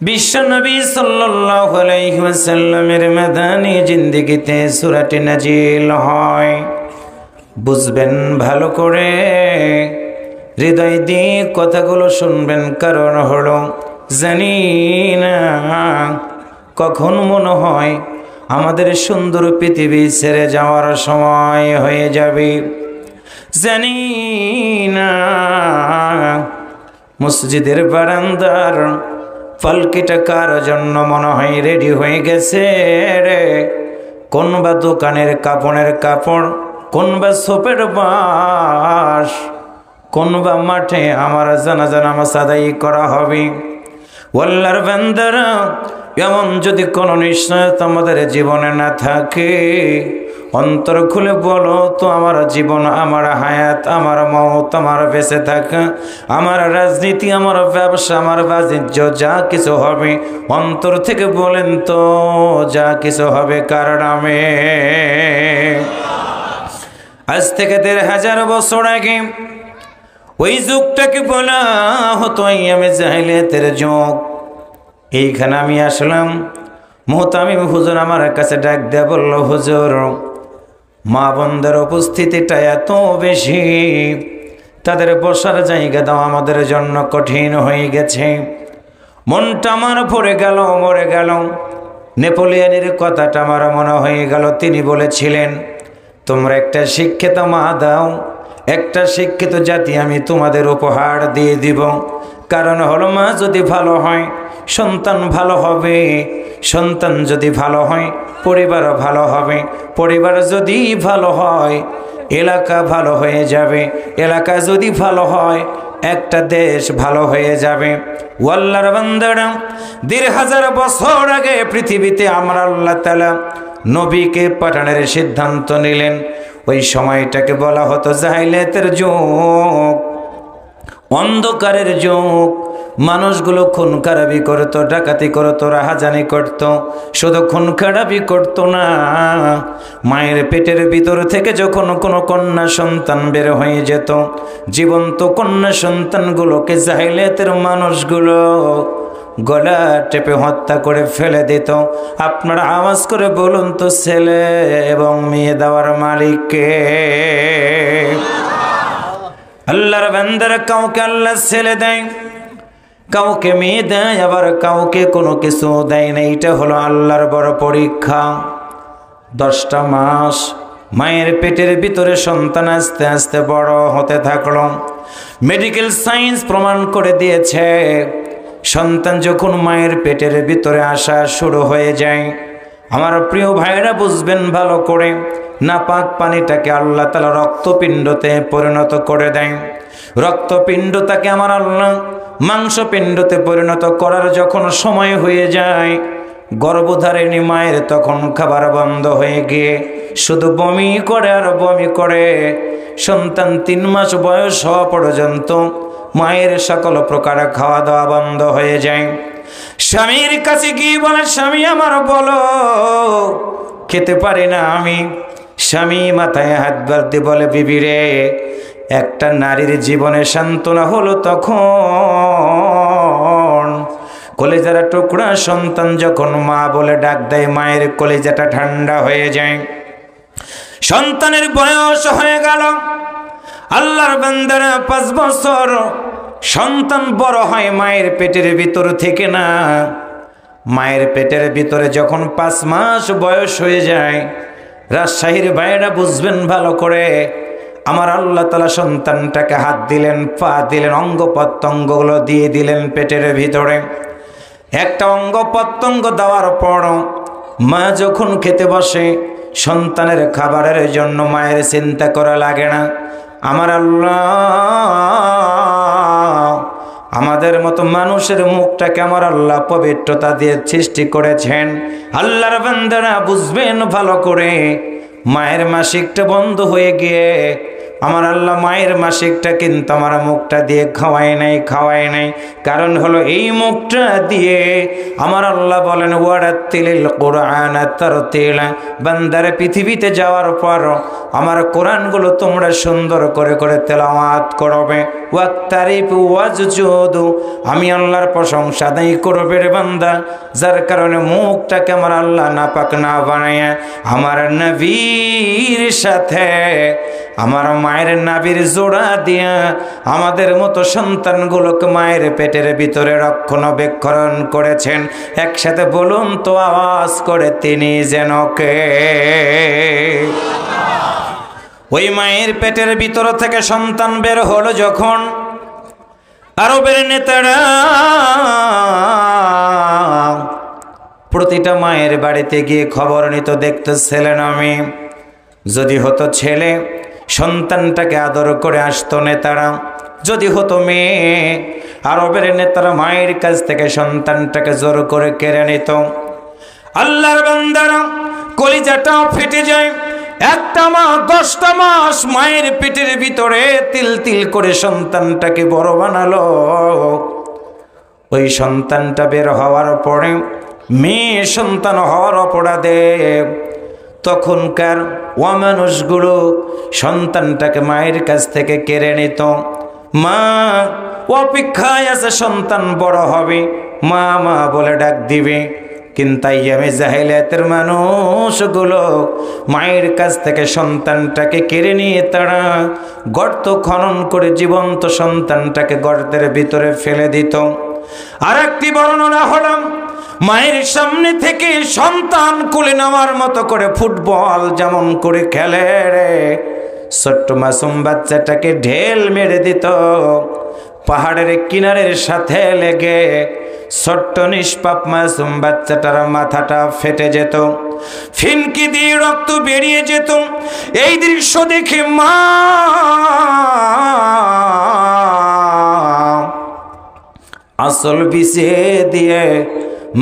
বিশ্বনবী সাল্লাল্লাহু আলাইহি ওয়াসাল্লামের মাদানী জিন্দেগিতে সূরাটি নাজিল হয়। বুঝবেন ভালো করে, হৃদয় দিয়ে কথাগুলো শুনবেন, কারণ হলো জানি না কখন মনে হয় আমাদের সুন্দর পৃথিবী ছেড়ে যাওয়ার সময় হয়ে যাবে। জানি না মসজিদের বারান্দার পালকিটা কার জন্য মনে হয় রেডি হয়ে গেছে রে। কোন বা দোকানের কাপড়ের কাপড়, কোন বা সোপের বাস, কোন বা মাঠে আমার জানাজা নামাজ আদায় করা হবে। আল্লাহর বান্দারা, এমন যদি কোনো নিশ্চয়তা আমাদের জীবনে না থাকে, অন্তর খুলে বলো তো, আমার জীবন, আমার হায়াত, আমার মওত, আমার বেঁচে থাকা, আমার রাজনীতি, আমার ব্যবসা, আমার বাণিজ্য, যা কিছু হবে, অন্তর থেকে বলেন তো যা কিছু হবে কার নামে? আজ থেকে ১৫০০ বছর আগে ওই যুগটাকে বলা হতো আইয়ামে জাহিলিয়াতের যুগ। এইখানে আমি আসলাম, মুহতামিম হুজুর আমার কাছে ডাক দেয়া বলল, হুজুর মা বোনদের উপস্থিতিটা এত বেশি, তাদের বসার জায়গা দাও আমাদের জন্য কঠিন হয়ে গেছে। মনটা আমার ভরে গেল, মরে গেল। নেপোলিয়নের কথাটা আমার মনে হয়ে গেল। তিনি বলেছিলেন, তোমরা একটা শিক্ষিত মা দাও, একটা শিক্ষিত জাতি আমি তোমাদের উপহার দিয়ে দিব। কারণ হলো, মা যদি ভালো হয় সন্তান ভালো হবে, সন্তান যদি ভালো হয় পরিবার ভালো হবে, পরিবার যদি ভালো হয় এলাকা ভালো হয়ে যাবে, এলাকা যদি ভালো হয় একটা দেশ ভালো হয়ে যাবে। আল্লাহর বান্দারা, ১৫০০ বছর আগে পৃথিবীতে আমরা আল্লাহ তাআলা নবীকে পাঠানোর সিদ্ধান্ত নিলেন। ওই সময়টাকে বলা হতো জাহিলিয়াতের যুগ, অন্ধকারের যুগ। মানুষগুলো খুন খারাপি করতো, ডাকাতি করতো, রাহাজানি করতো। শুধু খুন খারাপি করতো না, মায়ের পেটের ভিতর থেকে যখন কোনো কন্যা সন্তান বের হয়ে যেত, জীবন্ত কন্যা সন্তানগুলোকে জাহিলিয়াতের মানুষগুলো গলা টেপে হত্যা করে ফেলে দিত। আপনারা আওয়াজ করে বলুন তো, ছেলে এবং মেয়ে দেওয়ার মালিক কে? আল্লাহর বান্দারা কাউকে আল্লাহ ছেলে দেয়, কাউকে মেয়ে দেয়, আবার কাউকে কোনো কিছু দেয় না। এটা হলো আল্লাহর বড় পরীক্ষা। 10টা মাস মায়ের পেটের ভিতরে সন্তান আস্তে আস্তে বড় হতে থাকলো। মেডিকেল সায়েন্স প্রমাণ করে দিয়েছে, সন্তান যখন মায়ের পেটের ভিতরে আসা শুরু হয়ে যায়, আমার প্রিয় ভাইরা বুঝবেন ভালো করে, নাপাক পানিটাকে আল্লাহ তাআলা রক্তপিণ্ডতে পরিণত করে দেয়। রক্তপিণ্ডটাকে আমার আল্লাহ মাংসপিণ্ডতে পরিণত করার যখন সময় হয়ে যায়, গর্ভধারিণী মায়ের তখন খাবার বন্ধ হয়ে গিয়ে শুধু বমি করে আর বমি করে। সন্তান 3 মাস বয়স হওয়া পর্যন্ত মায়ের সকল প্রকার খাওয়া দাওয়া বন্ধ হয়ে যায়। স্বামীর কাছে গিয়ে বলে, স্বামী আমার বলো, খেতে পারি না আমি। স্বামী মাথায় হাত বাঁধতে বলে, বিবি রে, একটা নারীর জীবনে সান্ত্বনা হলো তখন কলেজার টুকরা সন্তান যখন মা বলে ডাক দেয়, মায়ের কলেজাটা ঠান্ডা হয়ে যায়। সন্তানের বয়স হয়ে গেল, আল্লাহর বান্দারা 5 বছর সন্তান বড় হয় মায়ের পেটের ভিতর থেকে না। মায়ের পেটের ভিতরে যখন 5 মাস বয়স হয়ে যায়, রাজশাহীর ভাইরা বুঝবেন ভালো করে, আমার আল্লাহ তাআলা সন্তানটাকে হাত দিলেন, পা দিলেন, অঙ্গ প্রত্যঙ্গগুলো দিয়ে দিলেন পেটের ভিতরে। একটা অঙ্গ প্রত্যঙ্গ দেওয়ার পর মা যখন খেতে বসে, সন্তানের খাবারের জন্য মায়ের চিন্তা করা লাগে না। আমার আল্লাহ আমাদের মতো মানুষের মুখটাকে আমার আল্লাহ পবিত্রতা দিয়ে সৃষ্টি করেছেন। আল্লাহর বান্দারা বুঝবেন ভালো করে, মায়ের মাসিকটা বন্ধ হয়ে গিয়ে আমার আল্লাহ মায়ের মাসিকটা কিন্তু আমার মুখটা দিয়ে খাওয়ায় নাই। কারণ হলো এই মুখটা দিয়ে আমার আল্লাহ বলেন, ওয়ারাত্তিলিল কুরআন তারতিলা, বান্দারে পৃথিবীতে যাওয়ার পর আমার কোরআনগুলো তোমরা সুন্দর করে করে তেলাওয়াত করবে। ওয়াক্তারিফু ওয়াজজুদু, আমি আল্লাহর প্রশংসা আদায় করবে রে বান্দা। যার কারণে মুখটাকে আমার আল্লাহ নাপাক না বানায়া আমার নবীর সাথে, আমার মায়ের নাভির জোড়া দিয়া আমাদের মতো সন্তানগুলোকে মায়ের পেটের ভিতরে রক্ষণাবেক্ষণ করেছেন। একসাথে বলুন তো আওয়াজ করে, তিনি যেন কে? ওই মায়ের পেটের ভিতর থেকে সন্তান বের হলো যখন, আরবের নেতারা প্রতিটা মায়ের বাড়িতে গিয়ে খবর নিত, দেখতে ছেলে না মেয়ে। যদি হতো ছেলে, সন্তানটাকে আদর করে আসতো নেতারা। যদি হতো মেয়ে, আরবের নেতারা মায়ের কাছ থেকে সন্তানটাকে জোর করে কেড়ে নিত। আল্লাহর বান্দারা কলিজাটাও ফেটে যায়। একটা মা 10টা মাস মায়ের পেটের ভিতরে তিল তিল করে সন্তানটাকে বড় বানালো। ওই সন্তানটা বের হওয়ার পরে, মেয়ে সন্তান হওয়ার অপরাধে তখনকার অমানুষগুলো সন্তানটাকে মায়ের কাছ থেকে কেড়ে নিত। মা অপেক্ষায় আছে সন্তান বড় হবে, মা মা বলে ডাক দিবে। কিন্তু আইয়ামে জাহেলিয়াতের মানুষগুলো মায়ের কাছ থেকে সন্তানটাকে কেড়ে নিয়ে তারা গর্ত খনন করে জীবন্ত সন্তানটাকে গর্তের ভিতরে ফেলে দিত। আর একটি বর্ণনা হলো, মায়ের সামনে থেকে সন্তান কোলে নেওয়ার মতো করে ফুটবল যেমন করে খেলে রে, ছোট্ট মাসুম বাচ্চাটাকে ঢেল মেরে দিত। পাহাড়ের কিনারের সাথে লেগে ছোট্ট নিষ্পাপ মাসুম বাচ্চাটার মাথাটা ফেটে যেত, ফিনকি দিয়ে রক্ত বেরিয়ে যেত। এই দৃশ্য দেখে মা আসল বিছিয়ে দিয়ে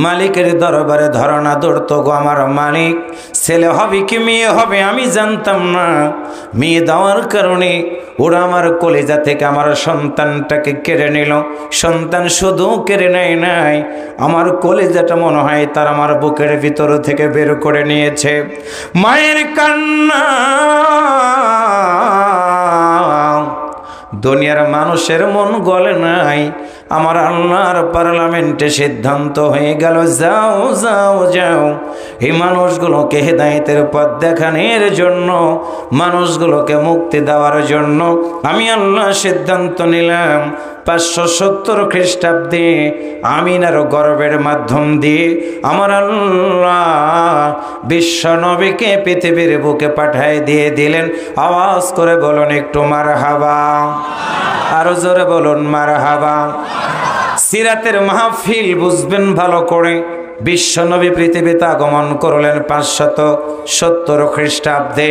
মালিকের দরবারে ধরনা ধরত, গো আমার মালিক, ছেলে হবে কি মেয়ে হবে আমি জানতাম না। মেয়ে দেওয়ার কারণে ওরা আমার কলিজা থেকে আমার সন্তানটাকে কেড়ে নিল। সন্তান শুধু কেড়ে নেয় নাই, আমার কলিজাটা মনে হয় তার আমার বুকের ভিতর থেকে বের করে নিয়েছে। মায়ের কান্না দুনিয়ার মানুষের মন গলে নাই, আমার আল্লাহর পার্লামেন্টে সিদ্ধান্ত হয়ে গেল, যাও যাও যাও, এই মানুষগুলোকে হেদায়েতের পথ দেখানোর জন্য, মানুষগুলোকে মুক্তি দেওয়ার জন্য আমি আল্লাহ সিদ্ধান্ত নিলাম 570 খ্রিস্টাব্দে আমিনার গর্ভের মাধ্যম দিয়ে আমার আল্লাহ বিশ্ব নবীকে পৃথিবীর বুকে পাঠায় দিয়ে দিলেন। আওয়াজ করে বলুন একটু মারহাবা, আরো জোরে বলুন মারহাবা। সিরাতের মাহফিল বুঝবেন ভালো করে। বিশ্ব নবী পৃথিবীতে আগমন করলেন 570 খ্রিস্টাব্দে।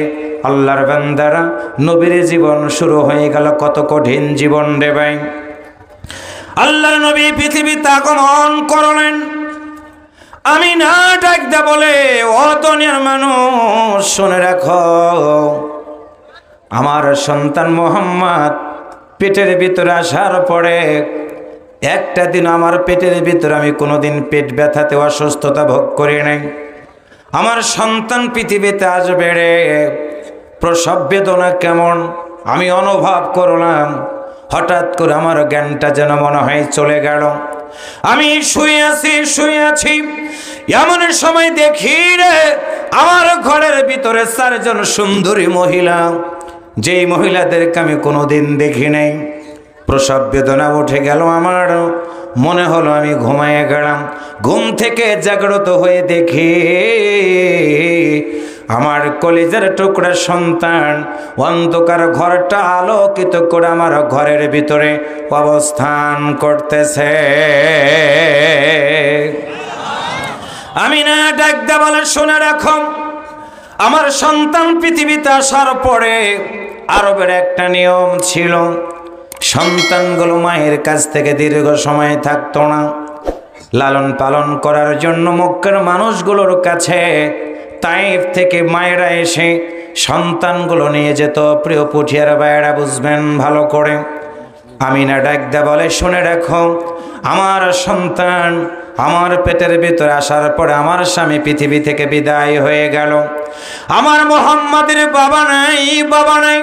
আল্লাহর বান্দারা, নবীর জীবন শুরু হয়ে গেল কত কঠিন জীবন রে ভাই। আল্লাহর নবী পৃথিবীতে আগমন করলেন। আমি না ডাকতে বলে, ও দুনিয়ার মানুষ শুনে রাখো, আমার সন্তান মোহাম্মদ পেটের ভিতরে আসার পরে একটা দিন আমার পেটের ভিতরে আমি কোনোদিন পেট ব্যথাতে অসুস্থতা ভোগ করি নাই। আমার সন্তান পৃথিবীতে আসবে রে, প্রসব বেদনা কেমন আমি অনুভব করলাম। হঠাৎ করে আমার জ্ঞানটা যেন মনে হয় চলে গেল। আমি শুয়ে আছি, এমন সময় দেখি রে আমার ঘরের ভিতরে 4 জন সুন্দরী মহিলা, যেই মহিলাদেরকে আমি কোনোদিন দেখি নাই। প্রসব বেদনা উঠে গেল, আমার মনে হলো আমি ঘুমায় গেলাম। ঘুম থেকে জাগ্রত হয়ে দেখি আমার কলিজার টুকরা সন্তান অন্ধকার ঘরটা আলোকিত করে আমার ঘরের ভিতরে অবস্থান করতেছে। আমি না ডাকতে বলে, শুনে রাখো, আমার সন্তান পৃথিবীতে আসার পরে আরবের একটা নিয়ম ছিল, সন্তানগুলো মায়ের কাছ থেকে দীর্ঘ সময় থাকতো না। লালন পালন করার জন্য মক্কার মানুষগুলোর কাছে তাইফ থেকে মায়েরা এসে সন্তানগুলো নিয়ে যেত। প্রিয় পুঠিয়ার ভাইয়েরা বুঝবেন ভালো করে। আমিনা ডাকদা বলে, শুনে রাখো, আমার সন্তান আমার পেটের ভিতরে আসার পরে আমার স্বামী পৃথিবী থেকে বিদায় হয়ে গেল। আমার মোহাম্মদের বাবা নাই।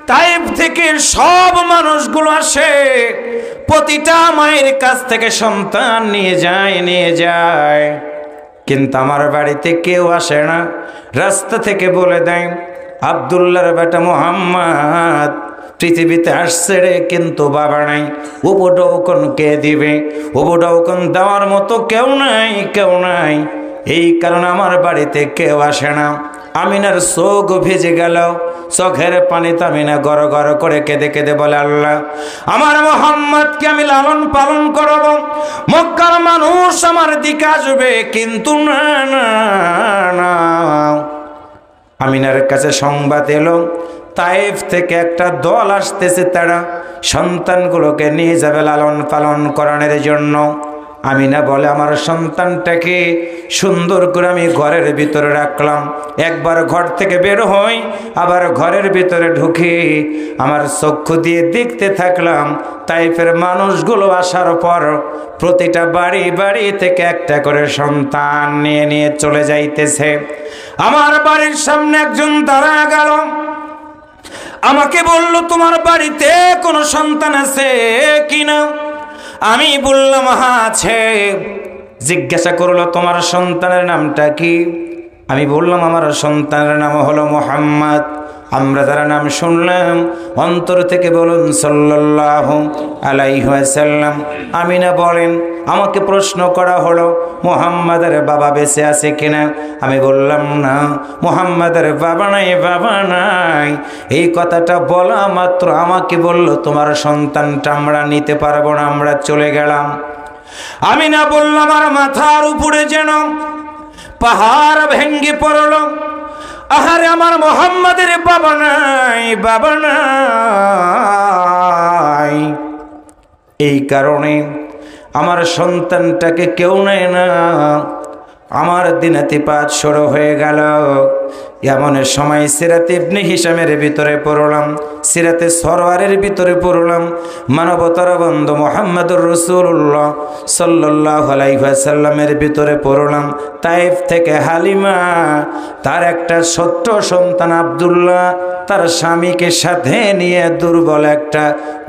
তাইফ থেকে সব মানুষগুলো আসে, প্রতিটা মায়ের কাছ থেকে সন্তান নিয়ে যায়, কিন্তু আমার বাড়িতে কেউ আসে না। রাস্তা থেকে বলে দেয়, আব্দুল্লাহর বেটা মোহাম্মদ পৃথিবীতে আসছে রে, কিন্তু বাবা নাই। উপঢৌকন কে দিবে? উপঢৌকন দেওয়ার মতো কেউ নাই। এই কারণে আমার বাড়িতে কেউ আসে না। আমিনার চোখ ভিজে গেল, চোখের পানিতে আমিনা গড় গড় করে কেঁদে বলে, আল্লাহ, আমার মোহাম্মদকে আমি লালন পালন করব, মক্কার মানুষ আমার দিকে আসবে, কিন্তু না। আমিনার কাছে সংবাদ এলো, তাইফ থেকে একটা দল আসতেছে, তারা সন্তানগুলোকে নিয়ে যাবে লালন পালন করানোর জন্য। আমিনা বলে, আমার সন্তানটাকে সুন্দর করে আমি ঘরের ভিতরে রাখলাম। একবার ঘর থেকে বের হই, আবার ঘরের ভিতরে ঢুকি, আমার চক্ষু দিয়ে দেখতে থাকলাম তাইফের মানুষগুলো আসার পর প্রতিটা বাড়ি থেকে একটা করে সন্তান নিয়ে চলে যাইতেছে। আমার বাড়ির সামনে একজন দাঁড়া গেল, আমাকে বলল, তোমার বাড়িতে কোনো সন্তান আছে কিনা? আমি বললাম, হ্যাঁ আছে। জিজ্ঞাসা করলো, তোমার সন্তানের নামটা কি? আমি বললাম, আমার সন্তানের নাম হলো মোহাম্মদ। আমরা যারা নাম শুনলাম অন্তর থেকে বলুন সাল্লাল্লাহু আলাইহি ওয়াসাল্লাম। আমিনা বলেন, আমাকে প্রশ্ন করা হলো, মোহাম্মদের বাবা বেঁচে আছে কিনা? আমি বললাম, না, মোহাম্মদের বাবা নাই। এই কথাটা বলা মাত্র আমাকে বলল, তোমার সন্তানটা আমরা নিতে পারবো না, আমরা চলে গেলাম। আমিনা বললাম, আমার মাথার উপরে যেন পাহাড় ভেঙ্গে পড়ল। আহারে, আমার মোহাম্মদের বাবা নাই। এই কারণে আমার সন্তানটাকে কেউ নেয় না। আমার দিনাতিপাত শুরু হয়ে গেল। এমন সময় সিরাতে ইবনে হিশামের ভিতরে পড়লাম, সিরাতে সরওয়ারের ভিতরে পড়লাম, মানবতার বন্ধু মুহাম্মদুর রাসূলুল্লাহ সাল্লাল্লাহু আলাইহি ওয়াসাল্লামের ভিতরে পড়লাম, তাইফ থেকে হালিমা তার একটা ছোট্ট সন্তান আব্দুল্লাহ তার স্বামীকে সাথে নিয়ে দুর্বল একটা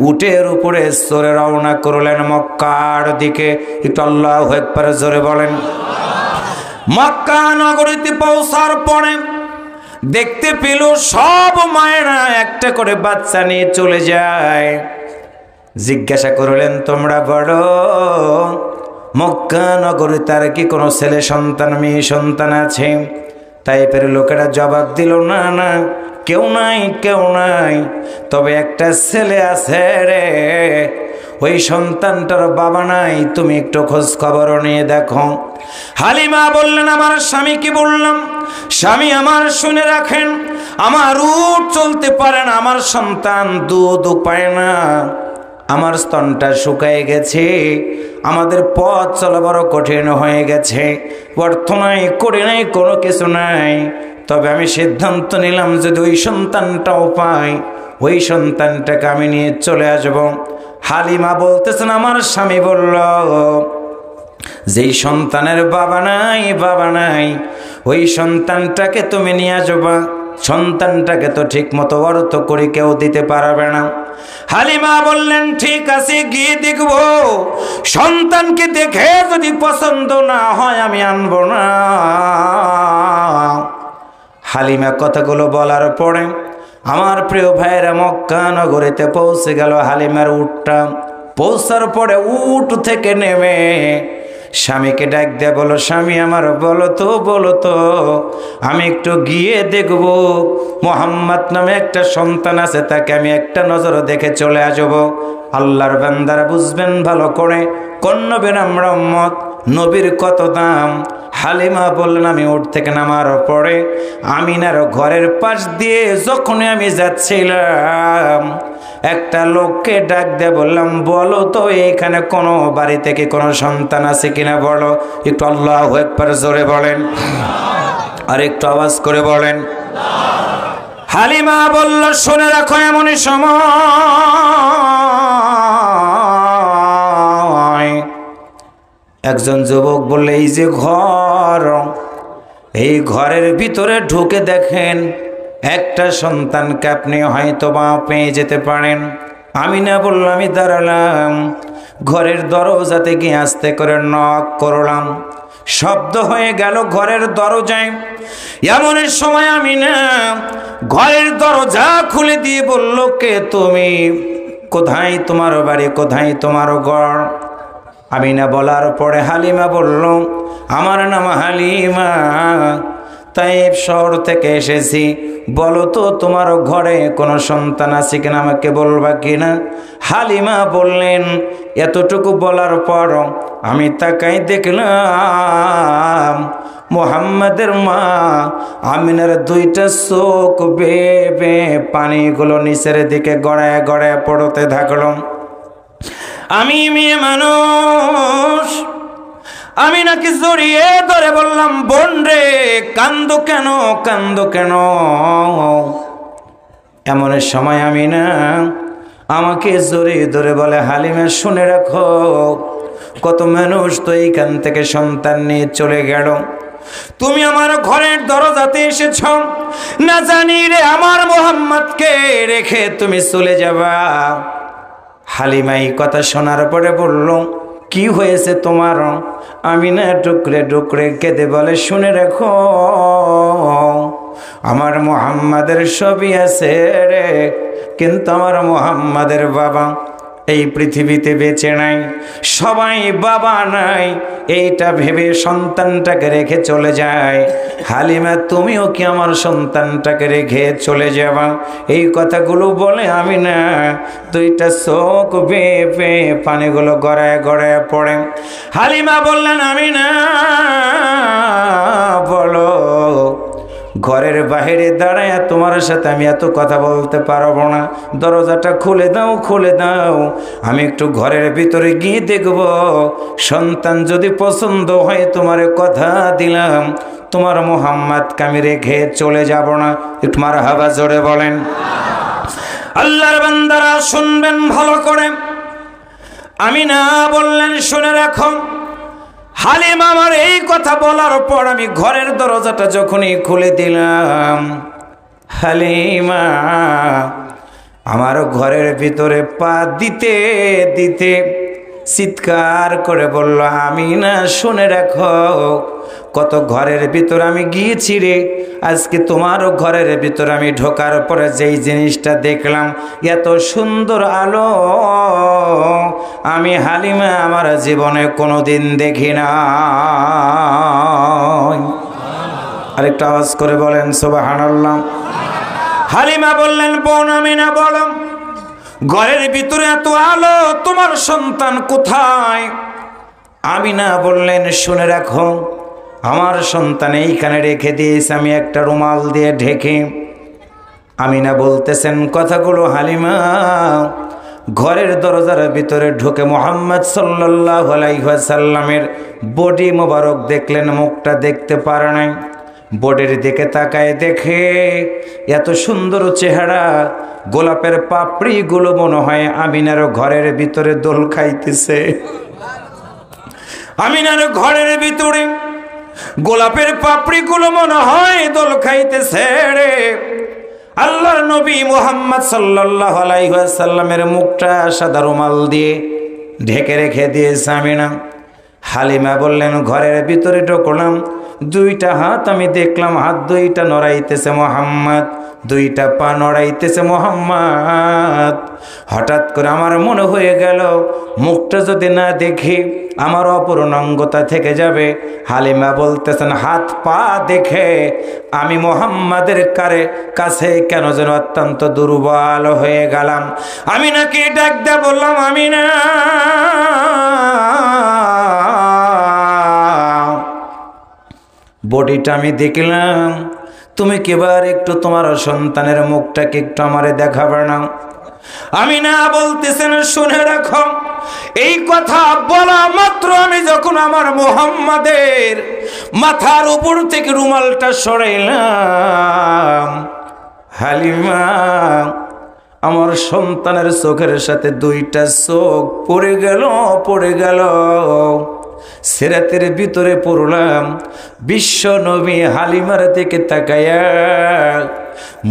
উটের উপরে চড়ে রওনা করলেন মক্কার দিকে। একটু আল্লাহু আকবার জোরে বলেন। মক্কা নগরীতে পৌঁছার পরে দেখতে পেল সব মায়েরা একটা করে বাচ্চা নিয়ে চলে যায়। জিজ্ঞাসা করলেন, তোমরা বড় মক্কা নগরে তার কি কোনো ছেলে সন্তান মেয়ে সন্তান আছে? তাইপের লোকেরা জবাব দিল, না না, কেউ নাই, কেউ নাই, তবে একটা ছেলে আছে রে, ওই সন্তানটার বাবা নাই, তুমি একটু খোঁজ খবর নিয়ে দেখো। হালিমা বললেন, আমার স্বামীকে বললাম, স্বামী আমার শুনে রাখেন, আমার উট চলতে পারে না, আমার সন্তান দুধ পায় না, আমার স্তনটা শুকায় গেছে, আমাদের পথ চলা বড় কঠিন হয়ে গেছে, অর্থ নাই, করে নাই, কোনো কিছু নাই, তবে আমি সিদ্ধান্ত নিলাম যদি ওই সন্তানটাও পাই, ওই সন্তানটাকে আমি নিয়ে চলে আসব। হালিমা বলতেছেন, আমার স্বামী বলল, যেই সন্তানের বাবা নাই, বাবা নাই, ওই সন্তানটাকে তুমি নিয়ে আসবা, সন্তানটাকে তো ঠিক মতো অর্থ করে কেউ দিতে পারবে না। হালিমা বললেন, ঠিক আছে, গিয়ে দেখব, সন্তানকে দেখে যদি পছন্দ না হয় আমি আনবো না। হালিমা কথাগুলো বলার পরে আমার প্রিয় ভাইয়েরা মক্কা নগরীতে পৌঁছে গেল। হালিমার উটটা পৌঁছার পরে উট থেকে নেমে স্বামীকে ডাক দিয়ে বলো, স্বামী আমার, বলো তো আমি একটু গিয়ে দেখব, মোহাম্মদ নামে একটা সন্তান আছে, তাকে আমি একটা নজর দেখে চলে আসবো। আল্লাহর বান্দারা বুঝবেন ভালো করে, কোন নবীর আমরা উম্মত, নবীর কত দাম। হালিমা বললেন, আমি উঠ থেকে নামার পরে আমিনার ঘরের পাশ দিয়ে যখনই আমি যাচ্ছিলাম, একটা লোককে ডাক দিয়ে বললাম, বলো তো এইখানে কোনো বাড়ি থেকে কোনো সন্তান আছে কিনা বলো। একটু আল্লাহু আকবার জোরে বলেন, আর একটু আওয়াজ করে বলেন। হালিমা বলল, শুনে রাখো, এমনই সময় একজন যুবক বললে, এই যে ঘর, এই ঘরের ভিতরে ঢুকে দেখেন একটা সন্তানকে আপনি হয়তো বা পেয়ে যেতে পারেন। আমিনা বলল, আমি দাঁড়ালাম, ঘরের দরজাতে গিয়ে আস্তে করে নক করলাম, শব্দ হয়ে গেল ঘরের দরজায়। এমন সময় আমিনা ঘরের দরজা খুলে দিয়ে বলল, কে তুমি? কোথায় তোমার বাড়ি? কোথায় তোমার ঘর? আমিনা বলার পরে হালিমা বলল, আমার নাম হালিমা, তাইফ শহর থেকে এসেছি, বলো তো তোমার ঘরে কোনো সন্তান আছে কিনা, আমাকে বলবা কিনা। হালিমা বললেন, এতটুকু বলার পর আমি তাকাই দেখলাম মুহাম্মাদের মা আমিনার দুইটা চোখ বেয়ে পানিগুলো নিচের দিকে গড়ায় গড়ায় পড়তে থাকলো। আমি মেয়ে মানুষ, আমি নাকি জড়িয়ে ধরে বললাম, বোন রে, কান্দো কেন, কান্দো কেন? এমন সময় আমি না আমাকে জড়িয়ে ধরে বলে, হালিমা শুনে রাখো, কত মানুষ তো এইখান থেকে সন্তান নিয়ে চলে গেল, তুমি আমার ঘরের দরজাতে এসেছ, না জানি রে আমার মোহাম্মদকে রেখে তুমি চলে যাবা। হালিমা এই কথা শোনার পরে বলল, কি হয়েছে তোমার? আমিনা টুকরে টুকরে কেঁদে বলে, শুনে রাখো, আমার মোহাম্মদের ছবি আছে রে, কিন্তু আমার মোহাম্মদের বাবা এই পৃথিবীতে বেঁচে নাই, সবাই বাবা নাই, এইটা ভেবে সন্তানটাকে রেখে চলে যায়। হালিমা, তুমিও কি আমার সন্তানটাকে রেখে চলে যাবা? এই কথাগুলো বলে আমি না দুইটা চোখ বেয়ে বেয়ে পানিগুলো গড়ায় গড়ায় পড়ে। হালিমা বললেন, আমি না, বলো, ঘরের বাহিরে দাঁড়ায় তোমার সাথে আমি এত কথা বলতে পারবো না, দরজাটা খুলে দাও, খুলে দাও, আমি একটু ঘরের ভিতরে গিয়ে দেখব, সন্তান যদি পছন্দ হয় তোমার কথা দিলাম, তোমার মোহাম্মদকে আমি রেখে চলে যাব না। একটু মারহাবা জোরে বলেন। আল্লাহর বান্দারা শুনবেন ভালো করে। আমি না বললেন, শুনে রাখো, হালিমা আমার এই কথা বলার পর আমি ঘরের দরজাটা যখনই খুলে দিলাম, হালিমা আমার ঘরের ভিতরে পা দিতে দিতে চিৎকার করে বলল, আমিনা শুনে রাখো, কত ঘরের ভিতর আমি গিয়েছি রে, আজকে তোমারও ঘরের ভিতর আমি ঢোকার পরে যেই জিনিসটা দেখলাম, এত সুন্দর আলো আমি হালিমা আমার জীবনে কোনোদিন দেখি না। আরেকটা আওয়াজ করে বলেন সুবহানাল্লাহ। হালিমা বললেন, বোন আমিনা বলো, ঘরের ভিতরে এত আলো, তোমার সন্তান কোথায়? আমিনা বললেন, শুনে রাখো, আমার সন্তান এইখানে রেখে দিয়েছে আমি একটা রুমাল দিয়ে ঢেকে। আমিনা বলতেছেন কথাগুলো হালিমা ঘরের দরজার ভিতরে ঢুকে মুহাম্মদ সাল্লাল্লাহু আলাইহি ওয়াসাল্লামের বডি মোবারক দেখলেন, মুখটা দেখতে পারে নাই। বডির দিকে তাকায় দেখে এত সুন্দর চেহারা, গোলাপের পাপড়িগুলো মনে হয় আমিনার ঘরের ভিতরে দোল খাইতেছে। আমিনার ঘরের ভিতরে গোলাপের পাপড়িগুলো মনে হয় দোল খাইতেছে রে। আল্লাহর নবী মুহাম্মদ সাল্লাল্লাহু আলাইহি ওয়াসাল্লামের মুখটা সাদা রুমাল দিয়ে ঢেকে রেখে দিয়েছে আমিনা। হালিমা বললেন, ঘরের ভিতরে ঢুকলাম, দুইটা হাত আমি দেখলাম, হাত দুইটা নড়াইতেছে মুহাম্মদ, দুইটা পা নড়াইতেছে মুহাম্মদ। হঠাৎ করে আমার মনে হয়ে গেল, মুখটা যদি না দেখি আমার অপূর্ণাঙ্গতা থেকে যাবে। হালিমা বলতেছেন, হাত পা দেখে আমি মুহাম্মাদের কাছে কেন যেন অত্যন্ত দুর্বল হয়ে গেলাম। আমি নাকি ডাক দিয়ে বললাম, আমিনা বডিটা আমি দেখলাম, তুমি কিবার একটু তোমার সন্তানের মুখটাকে একটু আমারে দেখাবে না? আমিনা বলতেছেন, শুনে রাখো, এই কথা বলা মাত্র আমি যখন আমার মুহাম্মাদের মাথার উপর থেকে রুমালটা সরাইলাম, হালিমা আমার সন্তানের চোখের সাথে দুইটা চোখ পড়ে গেল। সিরাতের ভিতরে পড়লাম, বিশ্ব নবী হালিমার দিকে তাকায়া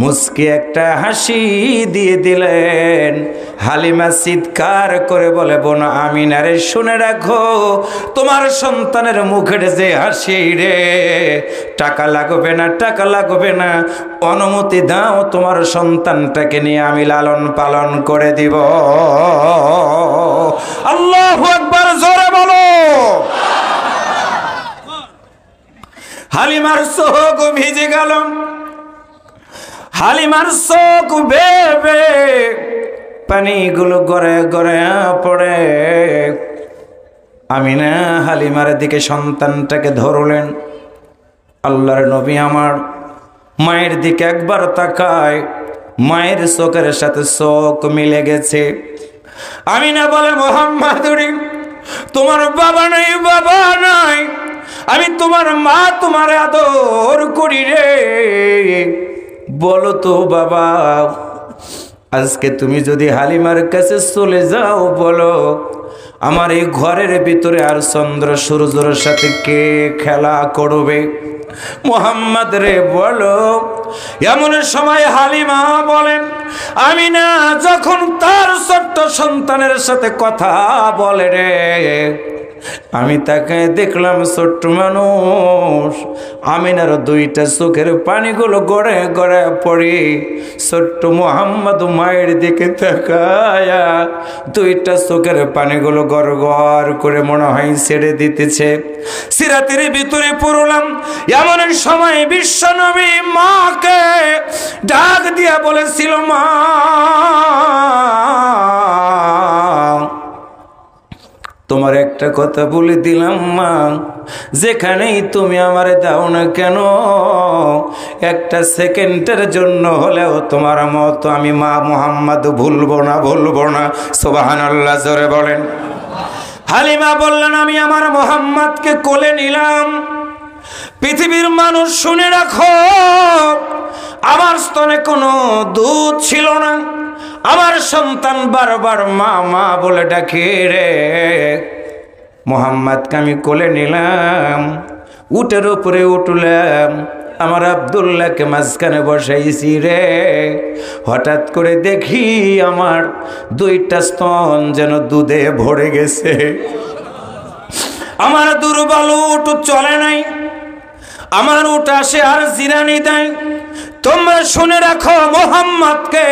মুস্কি একটা হাসি দিয়ে দিলেন। হালিমা চিৎকার করে বলে, বোন আমিনারে শুনে রাখো, তোমার সন্তানের মুখের যে হাসি রে, টাকা লাগবে না, টাকা লাগবে না, অনুমতি দাও, তোমার সন্তানটাকে নিয়ে আমি লালন পালন করে দিব। আল্লাহু আকবার, জোরে বলো। হালিমার চোখ ভিজে গেল, হালিমার চোখ বেবে পানিগুলো গড়ে গড়ে পড়ে। আমিনা হালিমার দিকে সন্তানটাকে ধরলেন। আল্লাহর নবী আমার মায়ের দিকে একবার তাকায়, মায়ের চোখের সাথে চোখ মিলে গেছে। আমিনা বলে, মুহাম্মাদুরি, তোমার বাবা নাই, বাবা নাই, আমি তোমার মা, তোমার আদর করি রে। বলো তো বাবা, আজকে তুমি যদি হালিমার কাছে চলে যাও, বলো আমার এই ঘরের ভিতরে আর চন্দ্র সূর্যের সাথে কে খেলা করবে? মুহাম্মদ রে বলো। এমন সময় হালিমা বলেন, আমিনা যখন তার ছোট্ট সন্তানের সাথে কথা বলে রে, আমি তাকে দেখলাম ছোট্ট মানুষ। আমিনার দুইটা চোখের পানিগুলো গড়ে গড়ে পড়ে ছোট্ট মুহাম্মদ মায়ের দিকে তাকায়া দুইটা চোখের পানিগুলো গড় গড় করে মনে হয় ছেড়ে দিতেছে। সিরাতের ভিতরে পড়লাম, এমন সময় বিশ্ব নবী মাকে ডাক দিয়া বলেছিল, মা তোমার একটা কথা বলে দিলাম মা, যেখানেই তুমি আমারে দাও না কেন, একটা সেকেন্ডের জন্য হলেও তোমার মতো আমি মা মুহাম্মদ ভুলবো না, ভুলবো না। সুবহানাল্লাহ, জোরে বলেন। হালিমা বললেন, আমি আমার মুহাম্মদকে কোলে নিলাম। পৃথিবীর মানুষ শুনে রাখো, আমার স্তনে কোনো দুধ ছিল না, আমার সন্তান বারবার মা মা বলে ডাকে রে। মুহাম্মদকে আমি কোলে নিলাম, উটের উপরে উঠলাম, আমার আব্দুল্লাহকে মাঝখানে বসাইছি রে, হঠাৎ করে দেখি আমার দুইটা স্তন যেন দুধে ভরে গেছে। আমার দুর্বল উট চলে নাই, আমার উট আসে আর জিরানি দেয়। তোমরা শুনে রাখো, মোহাম্মদকে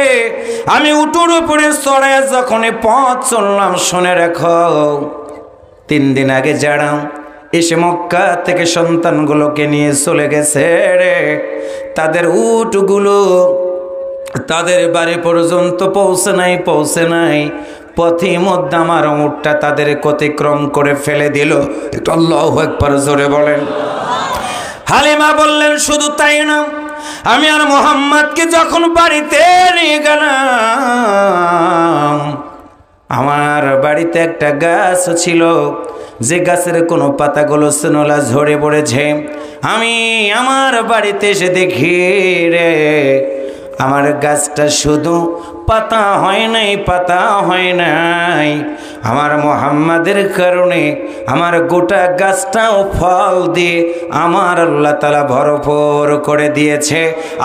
আমি উটুর উপরে চড়ে যখন পথ চললাম, শুনে রাখো 3 দিন আগে যারা এসে মক্কা থেকে সন্তানগুলোকে নিয়ে চলে গেছে রে, তাদের উটগুলো তাদের বাড়ি পর্যন্ত পৌঁছে নাই। পথে মধ্যে আমার উটটা তাদের অতিক্রম করে ফেলে দিল। একটু আল্লাহু আকবার জোরে বলেন। হালিমা বললেন শুধু তাই না, আমি আর মোহাম্মদকে যখন বাড়িতে নিয়ে গেলাম, আমার বাড়িতে একটা গাছ ছিল, যে গাছের কোনো পাতাগুলো সোনলা ঝরে পড়েছে। আমি আমার বাড়িতে এসে দেখি রে, আমার গাছটা শুধু পাতা হয় নাই, আমার মোহাম্মদের কারণে আমার গোটা গাছটাও ফল দিয়ে আমার আল্লাহ তাআলা ভরপুর করে দিয়েছে।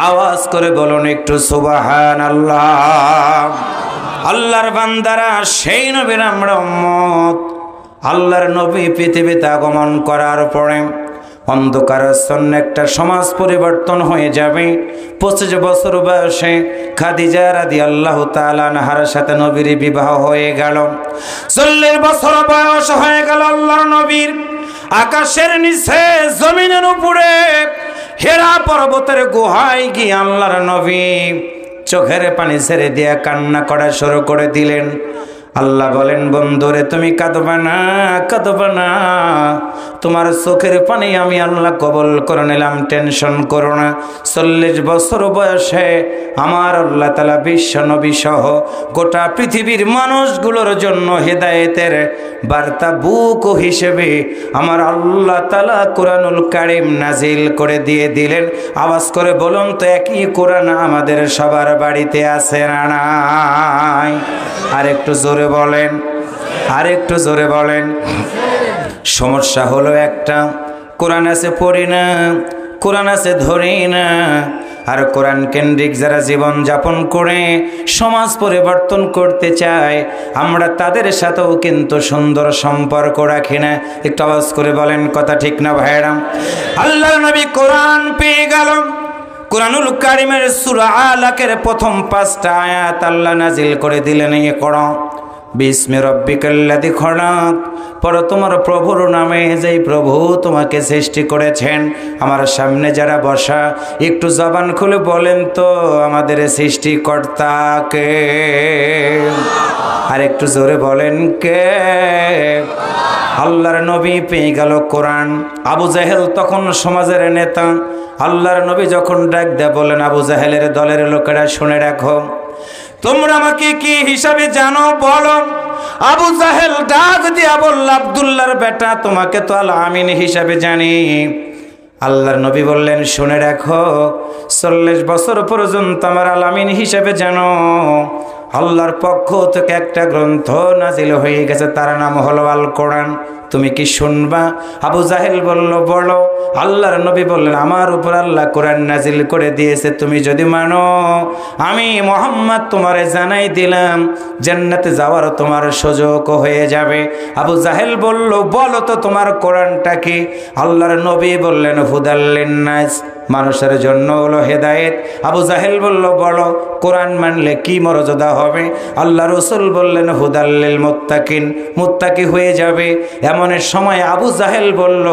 আওয়াজ করে বলুন একটু সুবহানাল্লাহ। আল্লাহর বান্দারা, সেই নবীর আমরা উম্মত। আল্লাহর নবী পৃথিবীতে আগমন করার পরে অন্ধকারাচ্ছন্ন একটা সমাজ পরিবর্তন হয়ে যাবে। 25 বছর বয়সে খাদিজা রাদিয়াল্লাহু তাআলা আনহার সাথে নবীর বিবাহ হয়ে গেল। 40 বছর বয়স হয়ে গেল আল্লাহর নবীর। আকাশের নিচে জমিনের উপরে হেরা পর্বতের গুহায় গিয়ে আল্লাহর নবী চোখের পানি ছেড়ে দিয়ে কান্না করা শুরু করে দিলেন। আল্লাহ বলেন, বন্ধুরে তুমি কাঁদবা না, তোমার চোখের পানি আমি আল্লাহ কবুল করে নিলাম, টেনশন করো না। 40 বছর বয়সে আমার আল্লাহ তাআলা বিশ্ব নবী সহ গোটা পৃথিবীর মানুষগুলোর জন্য হেদায়েতের বার্তা বুক হিসেবে আমার আল্লাহ তাআলা কোরআনুল কারীম নাজিল করে দিয়ে দিলেন। আওয়াজ করে বলুন তো, একই কোরআন আমাদের সবার বাড়িতে আছে না নাই? আর একটু জোরে বলেন, আর একটু জোরে বলেন। সমস্যা হলো একটা, কোরআন আছে পড়ি না, কোরআন আছে ধরি না। আর কোরআন কেন্দ্রিক যারা জীবন যাপন করে সমাজ পরিবর্তন করতে চায়, আমরা তাদের সাথেও কিন্তু সুন্দর সম্পর্ক রাখি না। একটু আওয়াজ করে বলেন, কথা ঠিক না ভাইরা? আল্লাহর নবী কোরআন পেয়ে গেল। কোরআনুল কারীমের সূরা আলাকের প্রথম 5টা আয়াত আল্লাহ নাজিল করে দিলেন, ইকরা বিসমি রাব্বিকাল্লাযী খলাক। পর তোমার প্রভুর নামে, যেই প্রভু তোমাকে সৃষ্টি করেছেন। আমার সামনে যারা বসা, একটু জবান খুলে বলেন তো, আমাদের সৃষ্টিকর্তা কে? আর একটু জোরে বলেন, কে? আল্লাহর নবী পেয়ে গেল কোরআন। আবু জাহেল তখন সমাজের নেতা। আল্লাহর নবী যখন ডাক দেয়া বলেন, আবু জাহেলের দলের লোকেরা শুনে রাখো, তোমরা আমাকে কি হিসাবে জানো বলো? আবু জাহেল ডাক দিয়া বলল, আব্দুল্লাহর বেটা, তোমাকে তো আল আমিন হিসাবে জানি। আল্লাহর নবী বললেন, শুনে রাখো, 40 বছর পর্যন্ত আমার আল আমিন হিসাবে জানো। আল্লাহর পক্ষ থেকে একটা গ্রন্থ নাজিল হয়ে গেছে, তার নাম হলো আল কোরআন। তুমি কি শুনবা? আবু জাহেল বলল, বলো। আল্লাহর নবী বললেন, আমার উপর আল্লাহ কোরআন নাজিল করে দিয়েছে, তুমি যদি মানো, আমি মুহাম্মদ তোমারে জানাই দিলাম, জান্নাতে যাওয়ার তোমার সুযোগ হয়ে যাবে। আবু জাহেল বলল, বলো তো তোমার কোরআনটা কি? আল্লাহর নবী বললেন, হুদাল লিন্নাস, মানুষের জন্য হলো হেদায়েত। আবু জাহেল বলল, বলো কোরআন মানলে কি মর্যাদা হবে? আল্লাহ রাসূল বললেন, হুদাল লিল মুত্তাকিন, মুত্তাকি হয়ে যাবে। এমন সময় আবু জাহেল বলল,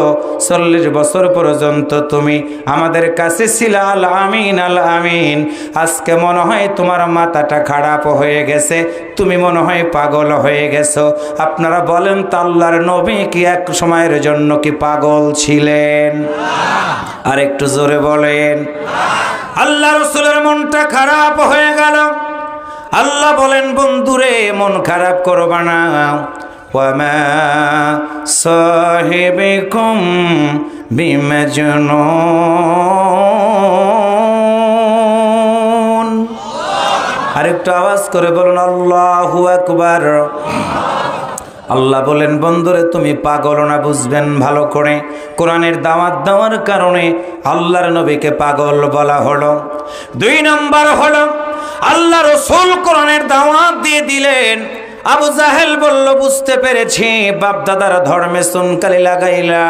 40 বছর পর্যন্ত তুমি আমাদের কাছে ছিল আল আমিন, আল আমিন। আজকে মনে হয় তোমার মাথাটা খারাপ হয়ে গেছে, তুমি মনে হয় পাগল হয়ে গেছো। আপনারা বলেন তো, আল্লাহর নবী কি এক সময়ের জন্য কি পাগল ছিলেন? আর একটু জোরে বলেন। আল্লাহ রাসূলের মনটা খারাপ হয়ে গেল। আল্লাহ বলেন, বন্ধুরে মন খারাপ করবা না। ওয়ামা সাহিবিকুম বিমাজনুন। আরেকটু আওয়াজ করে বলুন, আল্লাহু আকবার। আল্লাহ বলেন, বন্ধুরে তুমি পাগল না, বুঝবেন ভালো করে। কোরআনের দাওয়াত দেওয়ার কারণে আল্লাহর নবীকে পাগল বলা হলো। 2 নম্বর হলো আল্লাহ রাসূল কোরআনের দাওয়াত দিয়ে দিলেন। আবু জাহেল বলল, বুঝতে পেরেছি বাপ দাদার ধর্মে সুনকালি লাগাইলা,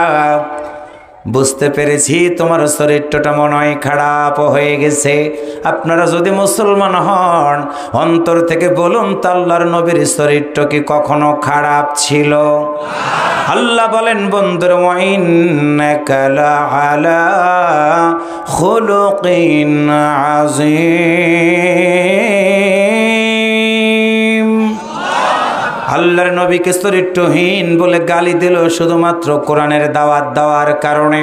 বুঝতে পেরেছি তোমার চরিত্রটা মনে হয় খারাপ হয়ে গেছে। আপনারা যদি মুসলমান হন অন্তর থেকে বলুন তো আল্লাহর নবীর চরিত্র কি কখনো খারাপ ছিল? আল্লাহ বলেন, বন্ধুর ওয়াইন্নাকা লাআলা খুলুকিন আযীম। আল্লাহর নবীকে চরিত্রহীন বলে গালি দিল শুধুমাত্র কোরআনের দাওয়াত দেওয়ার কারণে।